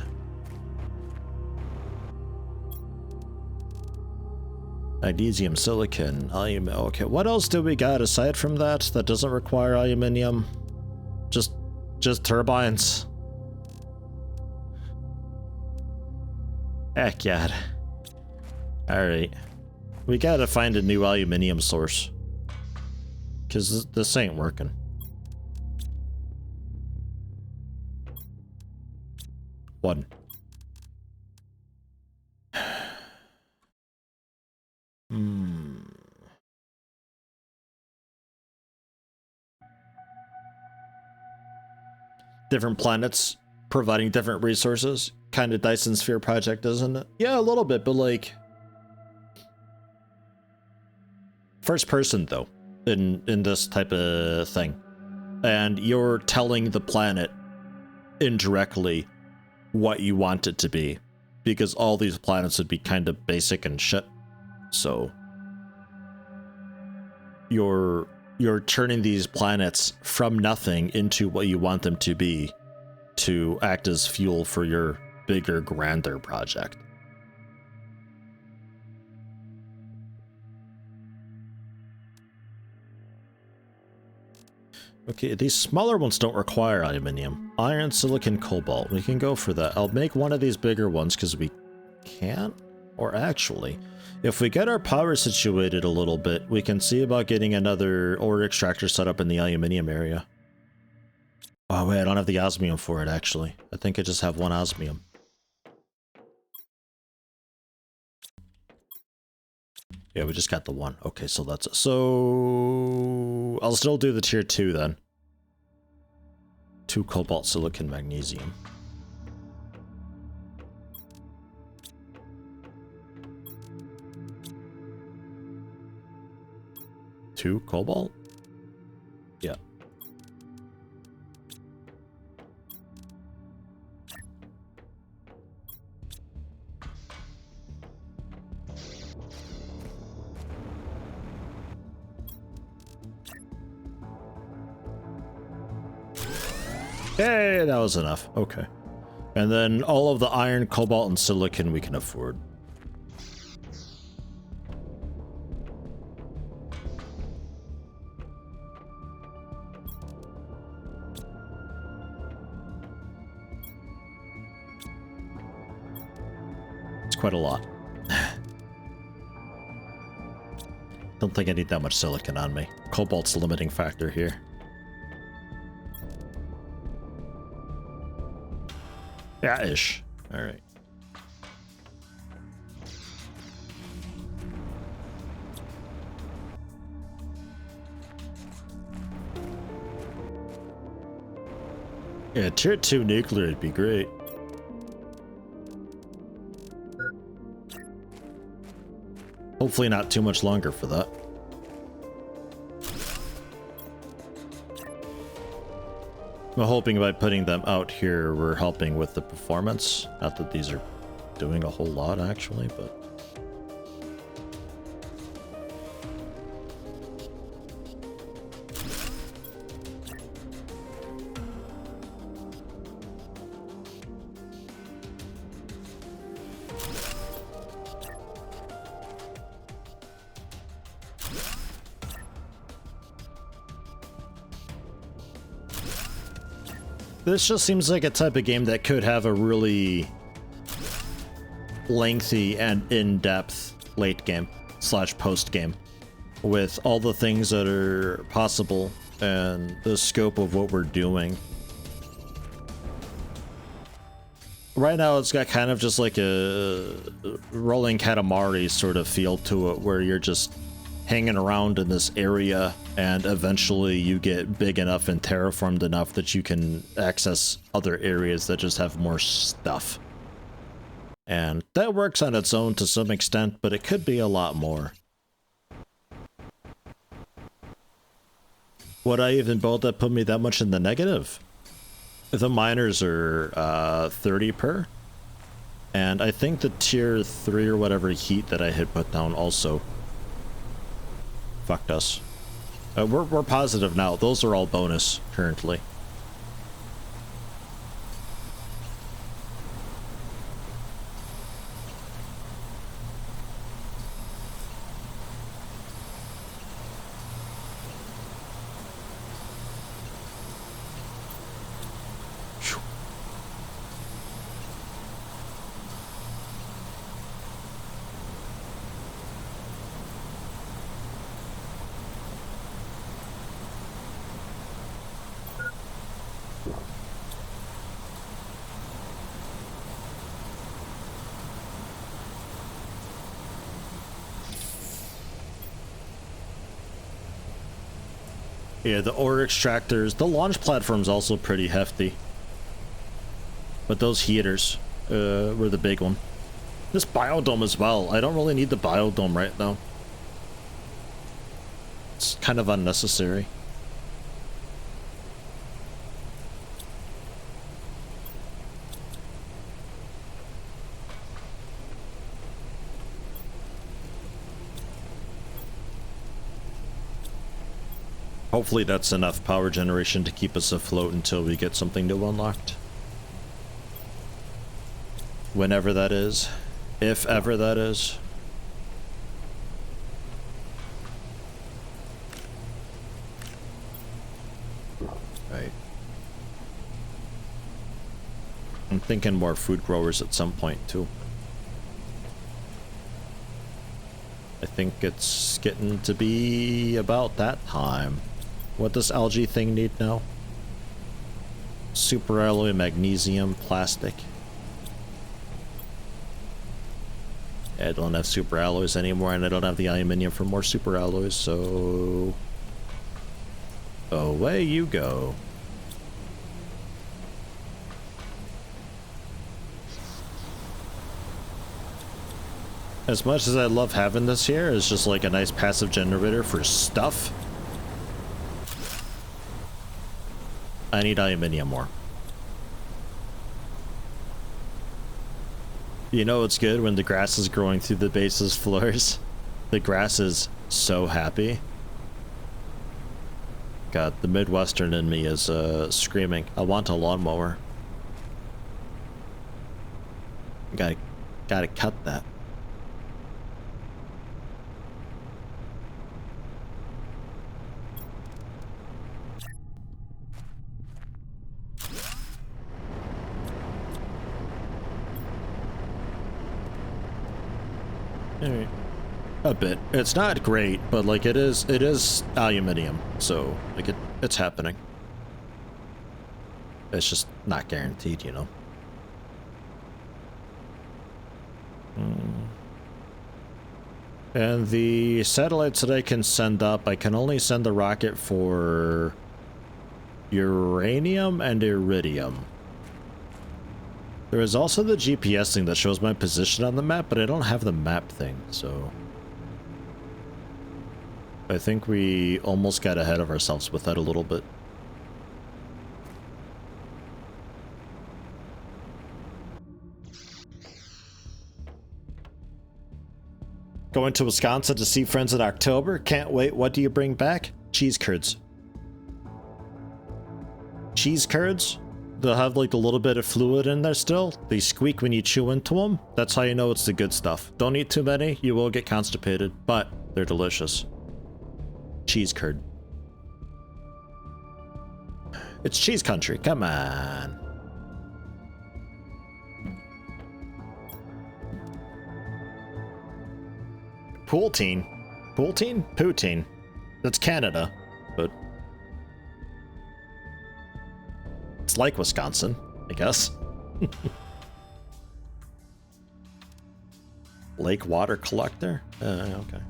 Magnesium, silicon, aluminium. Okay, what else do we got aside from that that doesn't require aluminium? Just turbines. Heck yeah. Alright. We gotta find a new aluminium source. Because this ain't working. One. Different planets providing different resources. Kind of Dyson Sphere project, isn't it? Yeah, a little bit, but like... First person, though. In this type of thing, and you're telling the planet indirectly what you want it to be, because all these planets would be kind of basic and shit. So you're turning these planets from nothing into what you want them to be, to act as fuel for your bigger, grander project. Okay, these smaller ones don't require aluminium. Iron, silicon, cobalt. We can go for that. I'll make one of these bigger ones because we can't. Or actually, if we get our power situated a little bit, we can see about getting another ore extractor set up in the aluminium area. Oh wait, I don't have the osmium for it actually. I think I just have one osmium. Yeah, we just got the one. Okay, so that's it. So I'll still do the tier 2 then. 2 cobalt, silicon, magnesium. Two cobalt? Yeah. Hey, that was enough. Okay. And then all of the iron, cobalt, and silicon we can afford. It's quite a lot. Don't think I need that much silicon on me. Cobalt's the limiting factor here. Yeah, ish. Alright. Yeah, tier 2 nuclear would be great. Hopefully not too much longer for that. I'm hoping by putting them out here, we're helping with the performance. Not that these are doing a whole lot, actually, but... This just seems like a type of game that could have a really lengthy and in-depth late game / post game with all the things that are possible and the scope of what we're doing. Right now it's got kind of just like a rolling Katamari sort of feel to it where you're just hanging around in this area and eventually you get big enough and terraformed enough that you can access other areas that just have more stuff. And that works on its own to some extent, but it could be a lot more. Would I even build that put me that much in the negative? The miners are 30 per. And I think the tier 3 or whatever heat that I had put down also fucked us. We're positive now. Those are all bonus currently. Yeah, the ore extractors. The launch platform's also pretty hefty. But those heaters were the big one. This biodome as well. I don't really need the biodome right now. It's kind of unnecessary. Hopefully that's enough power generation to keep us afloat until we get something new unlocked. Whenever that is. If ever that is. I'm thinking more food growers at some point too. I think it's getting to be about that time. What does algae thing need now? Superalloy, magnesium, plastic. I don't have superalloys anymore, and I don't have the aluminium for more superalloys, so away you go. As much as I love having this here, it's just like a nice passive generator for stuff. I need aluminium more. You know what's good when the grass is growing through the base's floors? The grass is so happy. God, the Midwestern in me is screaming. I want a lawnmower. Gotta cut that. Alright. A bit. It's not great, but like it is aluminium, so like it's happening. It's just not guaranteed, you know. And the satellites that I can send up, I can only send the rocket for uranium and iridium. There is also the GPS thing that shows my position on the map, but I don't have the map thing, so I think we almost got ahead of ourselves with that a little bit. Going to Wisconsin to see friends in October. Can't wait. What do you bring back? Cheese curds. Cheese curds? They'll have like a little bit of fluid in there still. They squeak when you chew into them. That's how you know it's the good stuff. Don't eat too many. You will get constipated, but they're delicious. Cheese curd. It's cheese country. Come on. Poutine. Poutine? Poutine. That's Canada, but it's like Wisconsin, I guess. Lake water collector? Okay.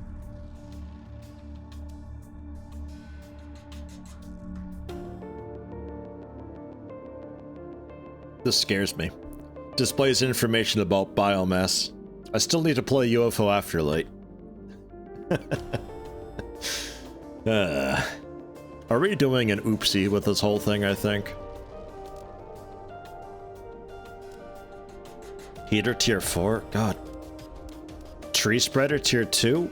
This scares me. Displays information about biomass. I still need to play UFO Afterlight. Are we doing an oopsie with this whole thing, I think? Heater tier 4? God. Tree spreader tier 2?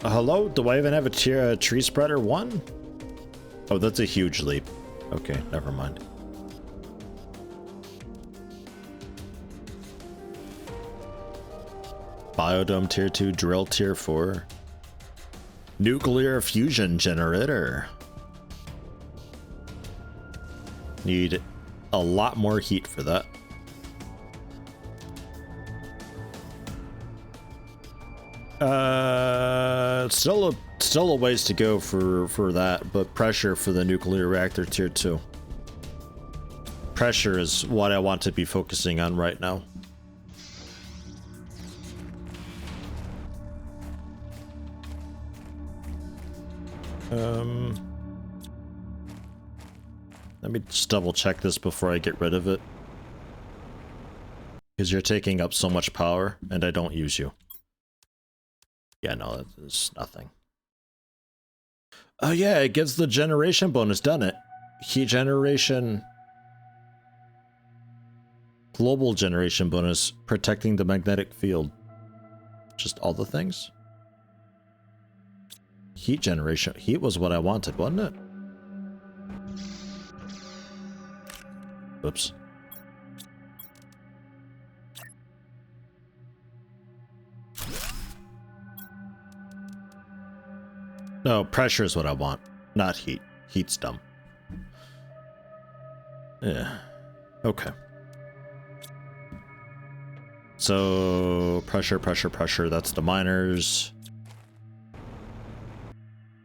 Hello? Do I even have a tree spreader 1? Oh, that's a huge leap. Okay, never mind. Biodome tier 2, drill tier 4. Nuclear fusion generator. Need a lot more heat for that. Still a ways to go for that, but pressure for the nuclear reactor tier 2. Pressure is what I want to be focusing on right now. Let me just double check this before I get rid of it. Because you're taking up so much power, and I don't use you. Yeah, no, that is nothing. Oh yeah, it gives the generation bonus, doesn't it? Heat generation. Global generation bonus, protecting the magnetic field. Just all the things? Heat generation. Heat was what I wanted, wasn't it? Oops. No, pressure is what I want, not heat. Heat's dumb. Yeah. Okay. So pressure, pressure, pressure. That's the miners.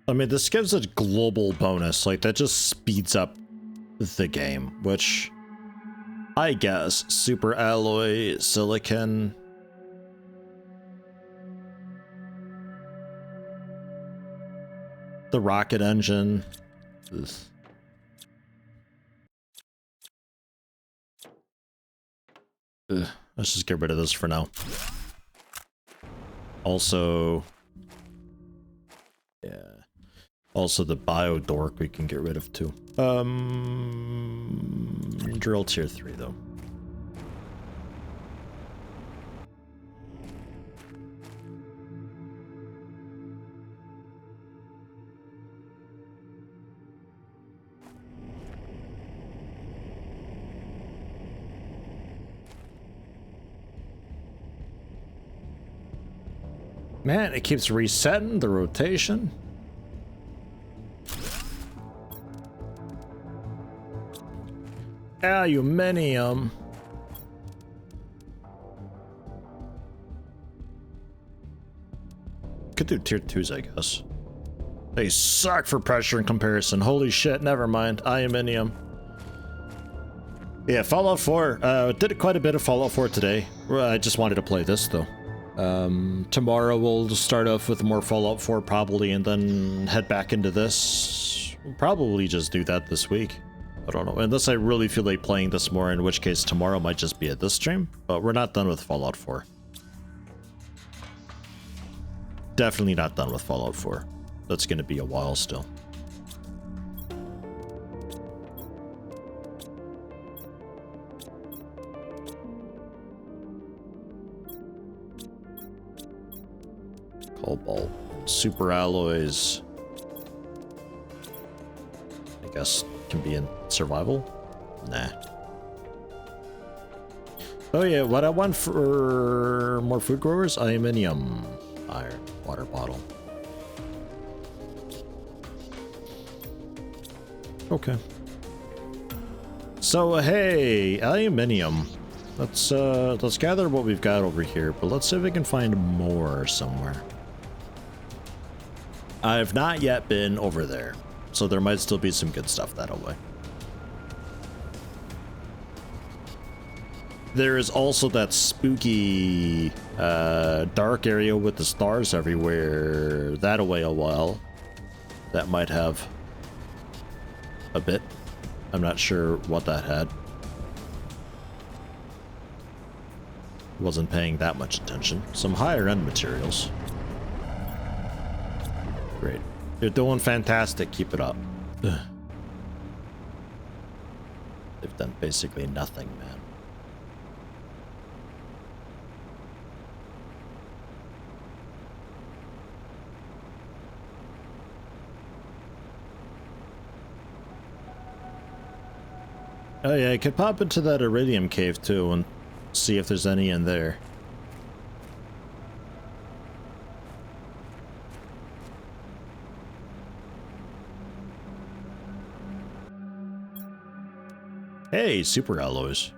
I mean, this gives a global bonus. Like, that just speeds up the game, which I guess. Super alloy, silicon. The rocket engine. Ugh. Ugh. Let's just get rid of this for now. Also, yeah. Also the bio dork we can get rid of too. Drill tier 3 though. Man, it keeps resetting the rotation. Aluminium. Could do tier 2s, I guess. They suck for pressure in comparison. Holy shit, never mind. Aluminium. Yeah, Fallout 4. Did quite a bit of Fallout 4 today. I just wanted to play this, though. Tomorrow we'll start off with more Fallout 4 probably, and then head back into this. We'll probably just do that this week. I don't know, unless I really feel like playing this more, in which case tomorrow might just be at this stream, but we're not done with Fallout 4. Definitely not done with Fallout 4. That's gonna be a while still. Cobalt, super alloys. I guess can be in survival? Nah. Oh yeah, what I want for more food growers? Aluminium, iron, water bottle. Okay. So hey, aluminium. Let's gather what we've got over here, but let's see if we can find more somewhere. I've not yet been over there, so there might still be some good stuff that way. There is also that spooky dark area with the stars everywhere. That away a while. That might have a bit. I'm not sure what that had. Wasn't paying that much attention. Some higher end materials. Great. You're doing fantastic. Keep it up. Ugh. They've done basically nothing, man. Oh yeah, I could pop into that iridium cave too and see if there's any in there. Hey, super alloys.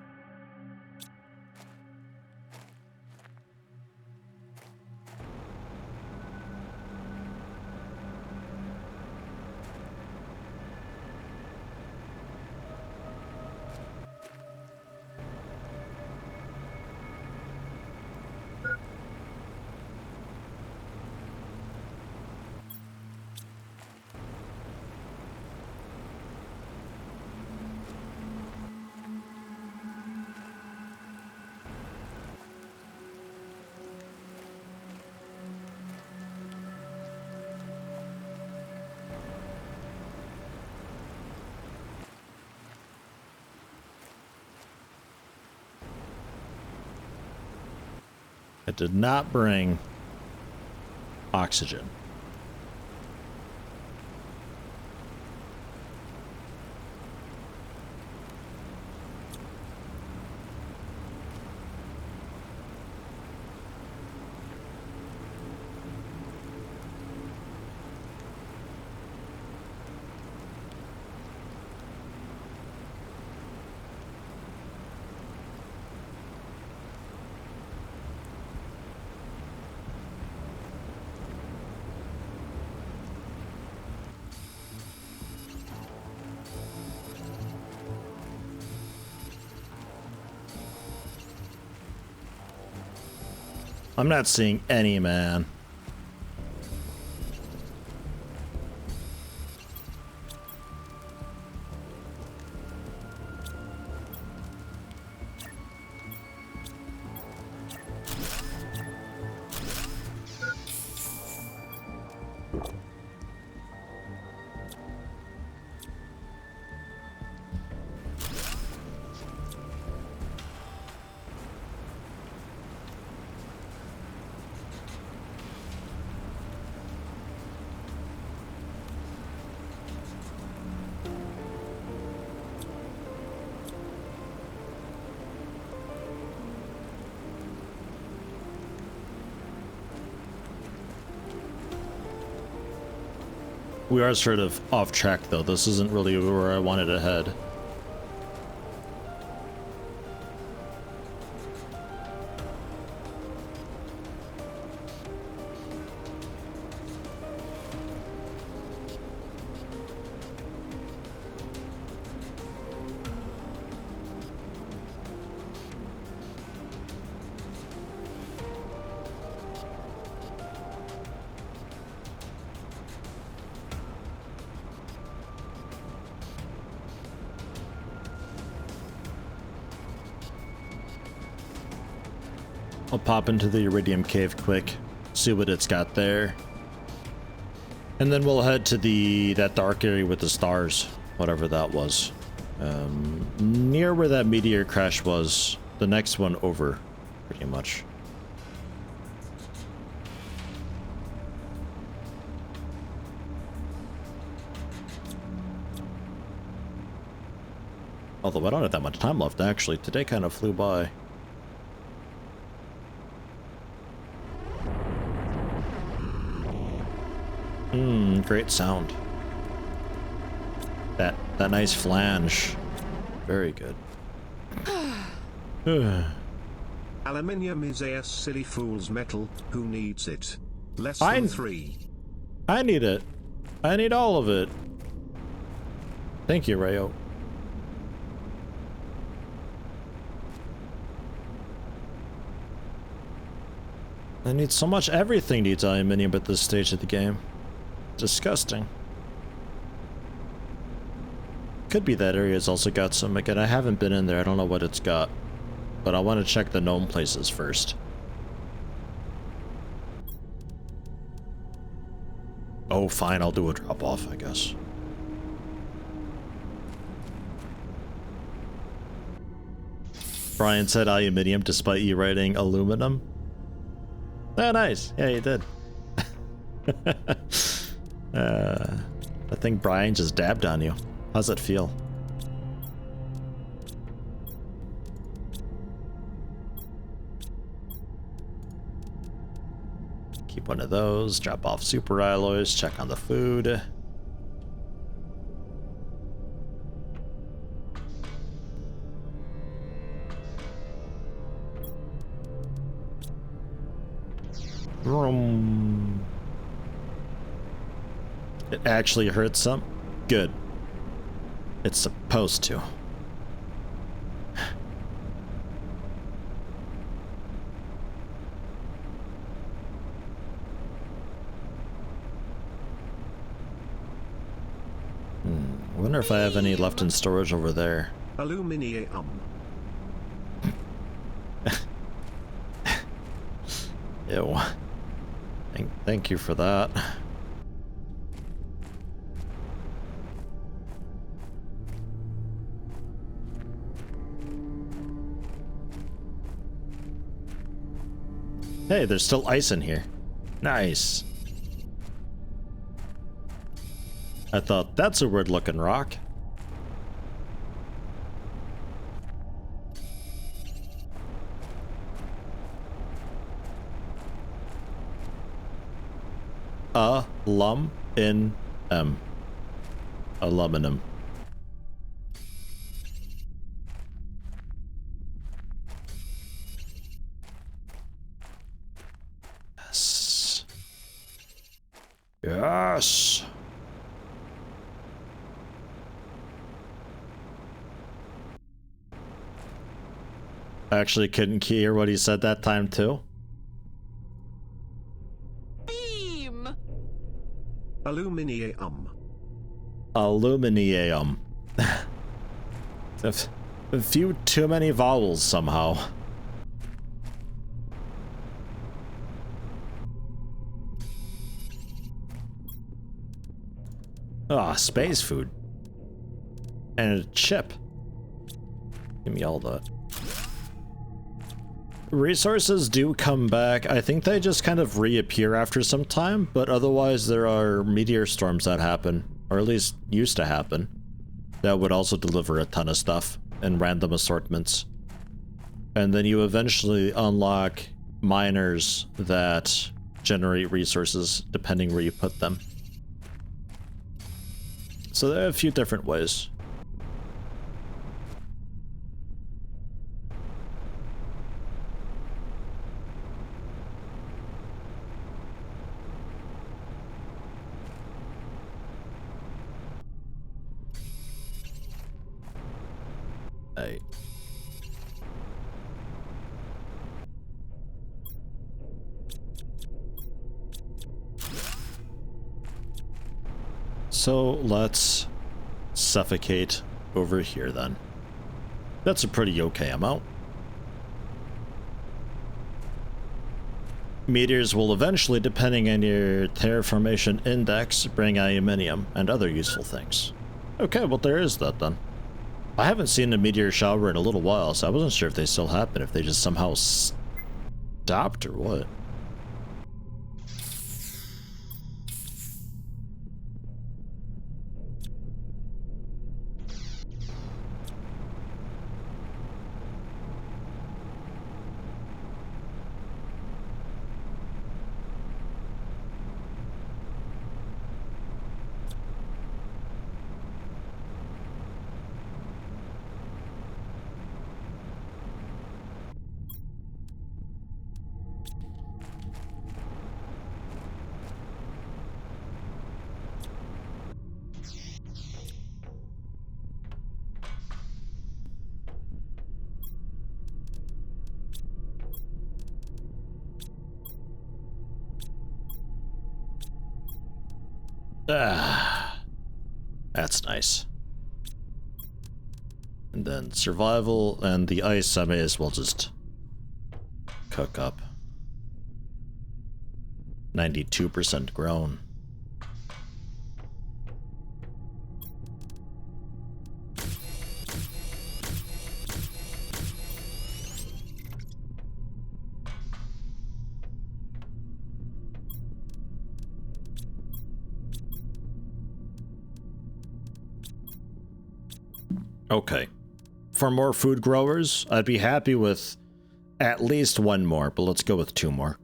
I did not bring oxygen. I'm not seeing any, man. We are sort of off track, though. This isn't really where I wanted to head. I'll pop into the Iridium Cave quick, see what it's got there. And then we'll head to that dark area with the stars, whatever that was. Near where that meteor crash was, the next one over, pretty much. Although I don't have that much time left, actually. Today kind of flew by. Great sound. That nice flange. Very good. Aluminium is a silly fool's metal. Who needs it? Less than 3. I need it. I need all of it. Thank you, Rayo. I need so much. Everything needs aluminium at this stage of the game. Disgusting. Could be that area's also got some. Again, I haven't been in there. I don't know what it's got. But I want to check the gnome places first. Oh, fine. I'll do a drop-off, I guess. Brian said aluminium despite you writing aluminum. Oh, nice. Yeah, you did. I think Brian just dabbed on you. How's it feel? Keep one of those, drop off super alloys, check on the food. Vroom. It actually hurts some? Good. It's supposed to. I wonder if I have any left in storage over there. Aluminium. Ew. Thank you for that. Hey, there's still ice in here. Nice. I thought, that's a weird looking rock. Aluminum. Yes. Yes. I actually couldn't hear what he said that time too. Aluminium. Aluminium. A few too many vowels somehow. Ah, space food. And a chip. Give me all that. Resources do come back. I think they just kind of reappear after some time, but otherwise there are meteor storms that happen, or at least used to happen, that would also deliver a ton of stuff in random assortments. And then you eventually unlock miners that generate resources depending where you put them. So there are a few different ways. Hey. So let's suffocate over here then. That's a pretty okay amount. Meteors will eventually, depending on your terraformation index, bring aluminium and other useful things. Okay, well there is that then. I haven't seen a meteor shower in a little while, so I wasn't sure if they still happen, if they just somehow stopped or what. Ah, that's nice. And then survival and the ice I may as well just cook up. 92% grown. Okay. For more food growers, I'd be happy with at least one more, but let's go with 2 more.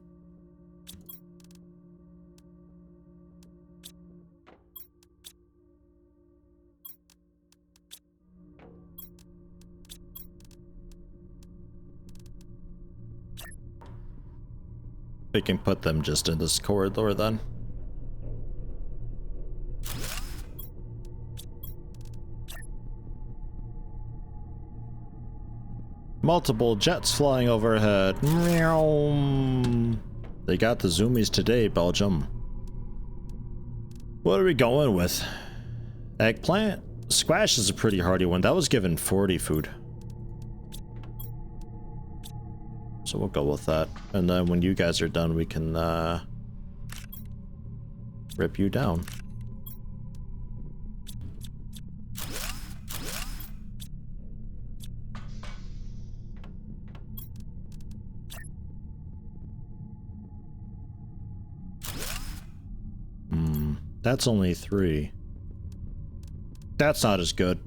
We can put them just in this corridor then. Multiple jets flying overhead. Meow. They got the zoomies today, Belgium. What are we going with? Eggplant? Squash is a pretty hardy one. That was given 40 food. So we'll go with that. And then when you guys are done, we can rip you down. That's only 3. That's not as good.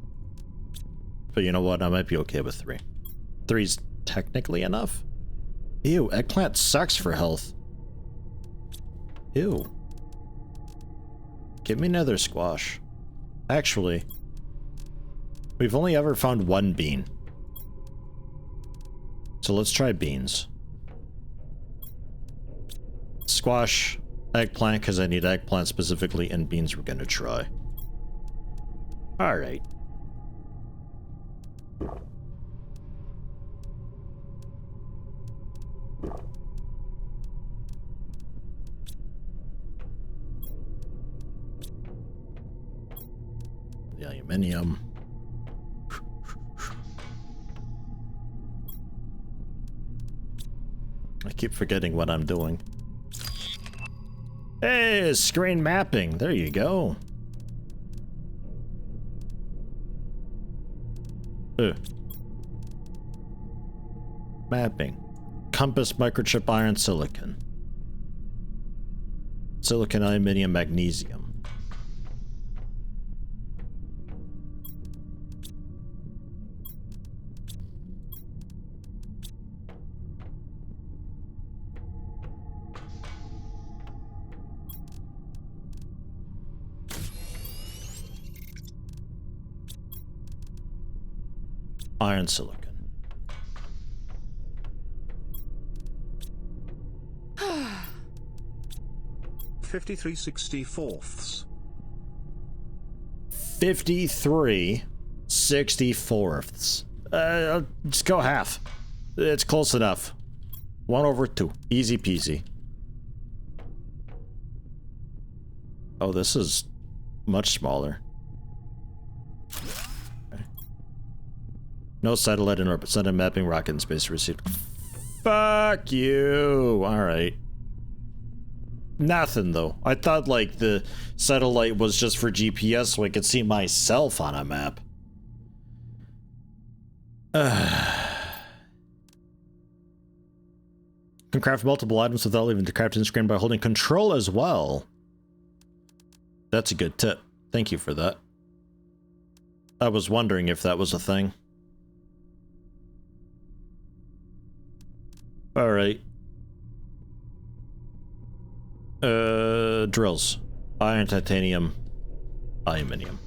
But you know what? I might be okay with 3. 3's technically enough. Ew, eggplant sucks for health. Ew. Give me another squash. Actually, we've only ever found 1 bean. So let's try beans. Squash, eggplant, because I need eggplant specifically, and beans we're gonna try. Alright. Aluminium. I keep forgetting what I'm doing. Hey, screen mapping. There you go. Mapping. Compass, microchip, iron, silicon. Silicon, aluminium, magnesium. Iron, silicon. 53/64. 53/64. Just go half. It's close enough. 1/2. Easy peasy. Oh, this is much smaller. Okay. No satellite in orbit. Send a mapping rocket in space received. Fuck you. Alright. Nothing though. I thought like the satellite was just for GPS so I could see myself on a map. Can craft multiple items without leaving the crafting screen by holding control as well. That's a good tip. Thank you for that. I was wondering if that was a thing. Alright. Drills. Iron, titanium, aluminium.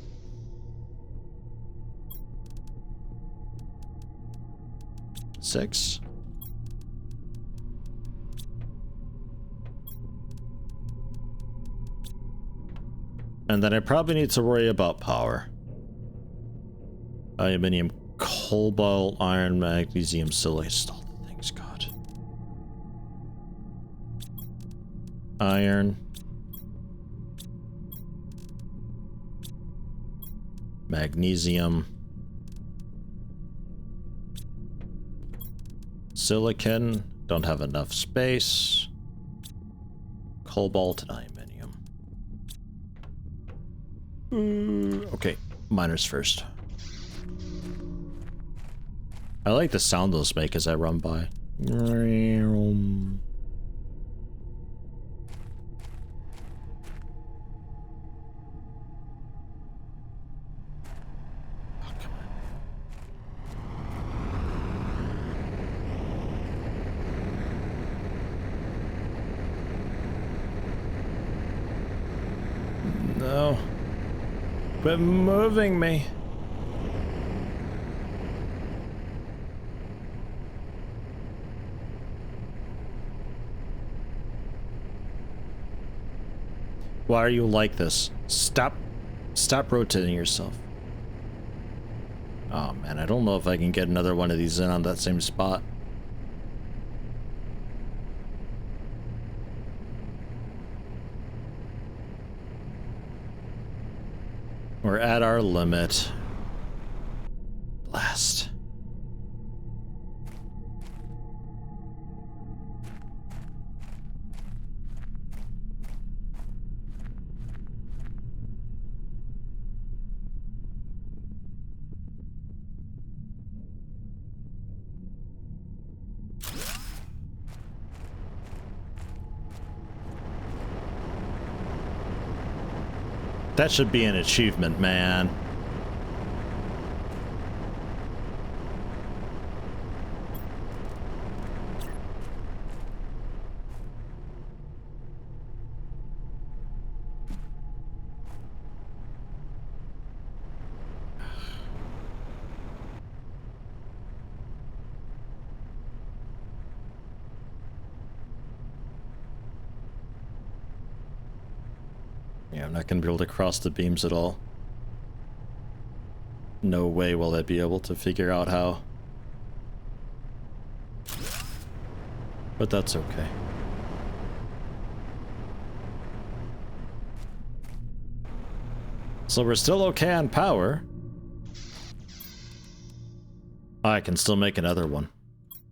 Six. And then I probably need to worry about power. Aluminium, cobalt, iron, magnesium, silicon. All the things, God. Iron. Magnesium. Silicon. Don't have enough space. Cobalt and aluminium. Okay, miners first. I like the sound those make as I run by. No. Quit moving me. Why are you like this? Stop rotating yourself. Oh man, I don't know if I can get another one of these in on that same spot. We're at our limit. Blast. That should be an achievement, man. Yeah, I'm not going to be able to cross the beams at all. No way will I be able to figure out how. But that's okay. So we're still okay on power. I can still make another one.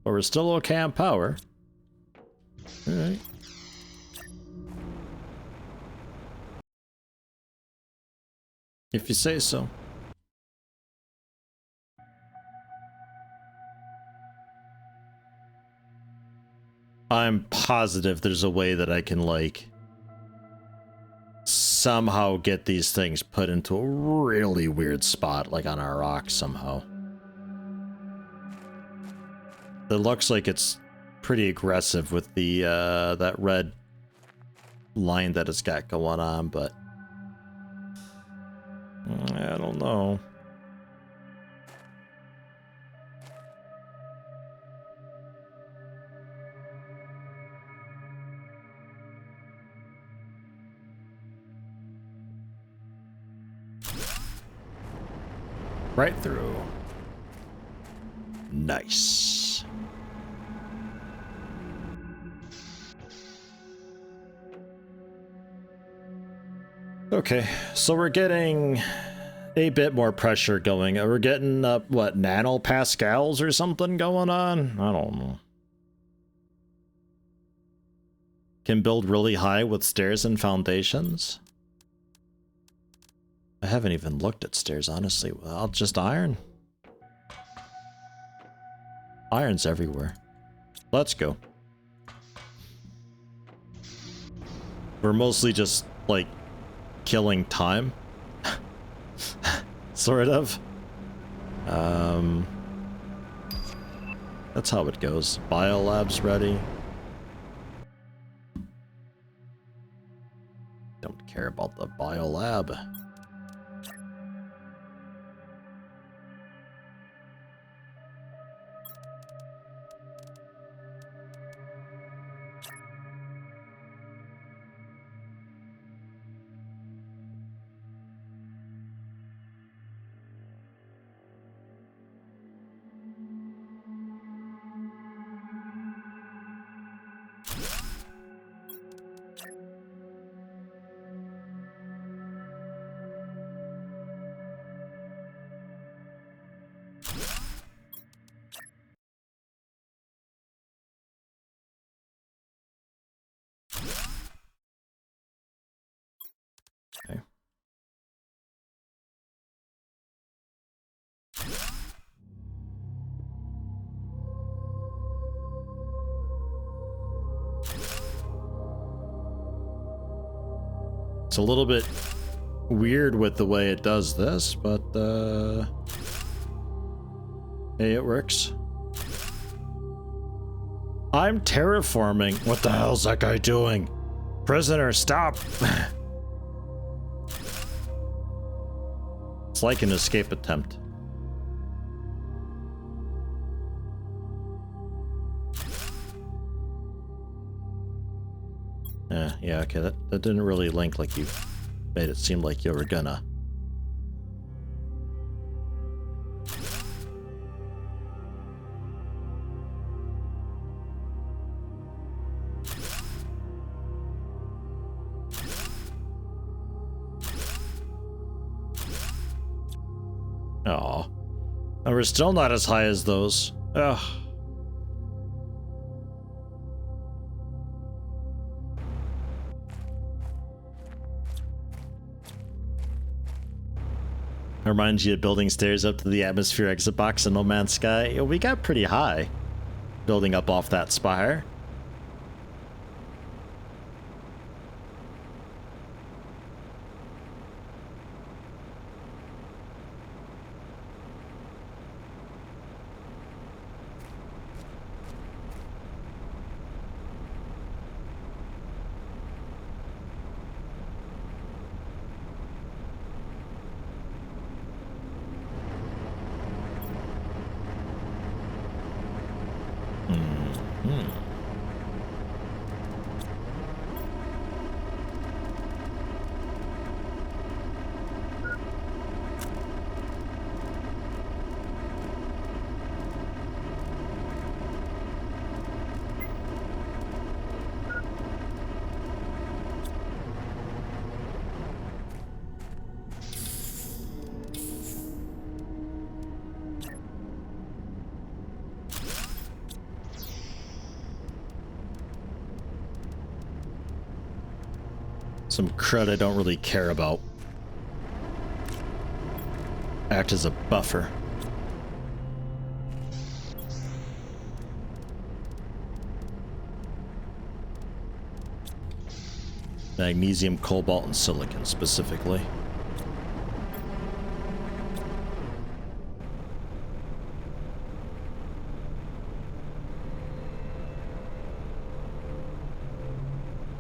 But we're still okay on power. Alright. If you say so. I'm positive there's a way that I can, like, somehow get these things put into a really weird spot, like on our rock somehow. It looks like it's pretty aggressive with the, that red line that it's got going on, but I don't know. Right through. Nice. Okay, so we're getting a bit more pressure going. We're getting up, what, nanopascals or something going on? I don't know. Can build really high with stairs and foundations? I haven't even looked at stairs, honestly. Well, just iron. Iron's everywhere. Let's go. We're mostly just, like, killing time. Sort of. That's how it goes. Biolab's ready. Don't care about the biolab. Okay. It's a little bit weird with the way it does this, but hey, it works. I'm terraforming. What the hell's that guy doing? Prisoner, stop! It's like an escape attempt. Yeah, okay, that didn't really link like you made it seem like you were gonna. Aw. And we're still not as high as those. Ugh. Reminds you of building stairs up to the atmosphere exit box in No Man's Sky. Yeah, we got pretty high building up off that spire. Some crud I don't really care about. Act as a buffer. Magnesium, cobalt, and silicon specifically.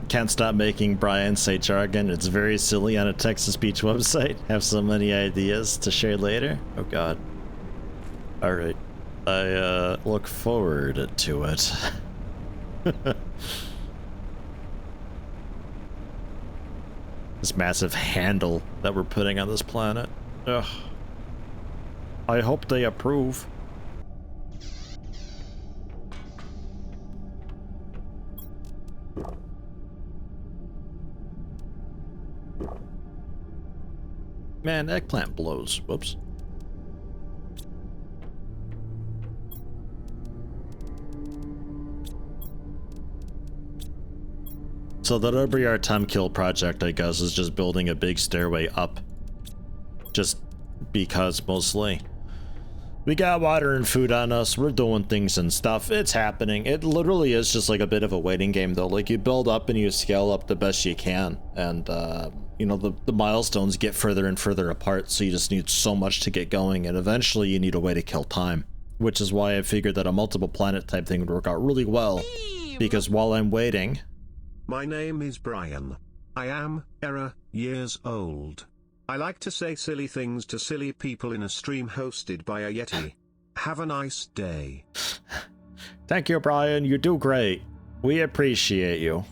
Can't stop making Brian say jargon. It's very silly on a text-to-speech website. Have so many ideas to share later. Oh god. Alright. I look forward to it. This massive handle that we're putting on this planet. Ugh. I hope they approve. Man, eggplant blows. Whoops. So the Obriar Temkill project, I guess, is just building a big stairway up. Just because, mostly. We got water and food on us, we're doing things and stuff, it's happening. It literally is just like a bit of a waiting game though. Like you build up and you scale up the best you can. And, you know, the milestones get further and further apart, so you just need so much to get going. And eventually you need a way to kill time. Which is why I figured that a multiple planet type thing would work out really well. Because while I'm waiting... My name is Brian. I am, years old. I like to say silly things to silly people in a stream hosted by a Yeti. Have a nice day. Thank you, Brian. You do great. We appreciate you.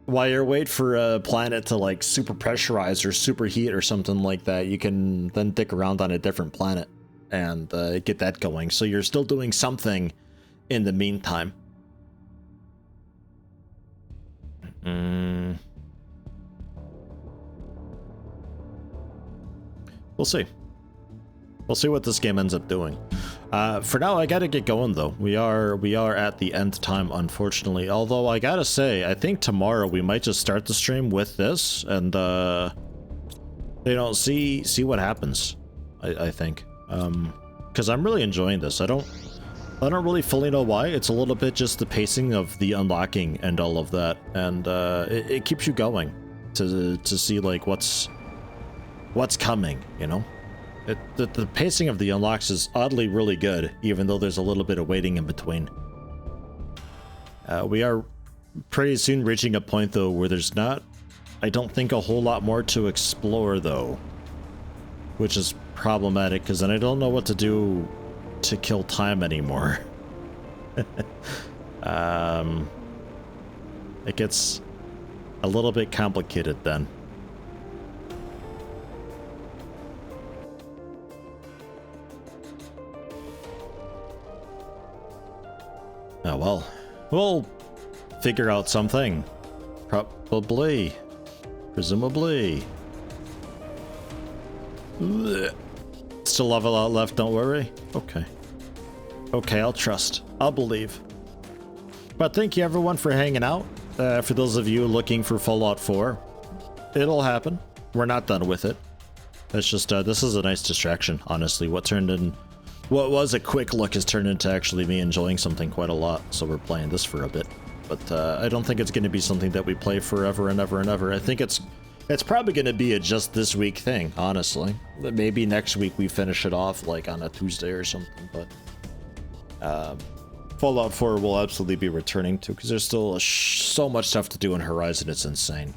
While you're waiting for a planet to like super pressurize or superheat or something like that, you can then dick around on a different planet and get that going. So you're still doing something in the meantime. We'll see. We'll see what this game ends up doing. For now, I gotta get going though. We are at the end time, unfortunately. Although I gotta say, I think tomorrow we might just start the stream with this and you know, see what happens. I think, because I'm really enjoying this. I don't really fully know why. It's a little bit just the pacing of the unlocking and all of that, and it keeps you going to see like what's coming, you know. The pacing of the unlocks is oddly really good, even though there's a little bit of waiting in between. We are pretty soon reaching a point though where there's not, I don't think, a whole lot more to explore though, which is problematic because then I don't know what to do to kill time anymore. It gets a little bit complicated then. Oh well, we'll figure out something. Probably. Presumably. Blech. Still have a lot left, don't worry. Okay. Okay, I'll trust. I'll believe. But thank you everyone for hanging out. For those of you looking for Fallout 4, it'll happen. We're not done with it. It's just, this is a nice distraction, honestly. What was a quick look has turned into actually me enjoying something quite a lot, so we're playing this for a bit. But I don't think it's going to be something that we play forever and ever and ever. I think it's probably going to be a just this week thing, honestly. Maybe next week we finish it off like on a Tuesday or something, but Fallout 4 will absolutely be returning to, because there's still so much stuff to do in Horizon, it's insane.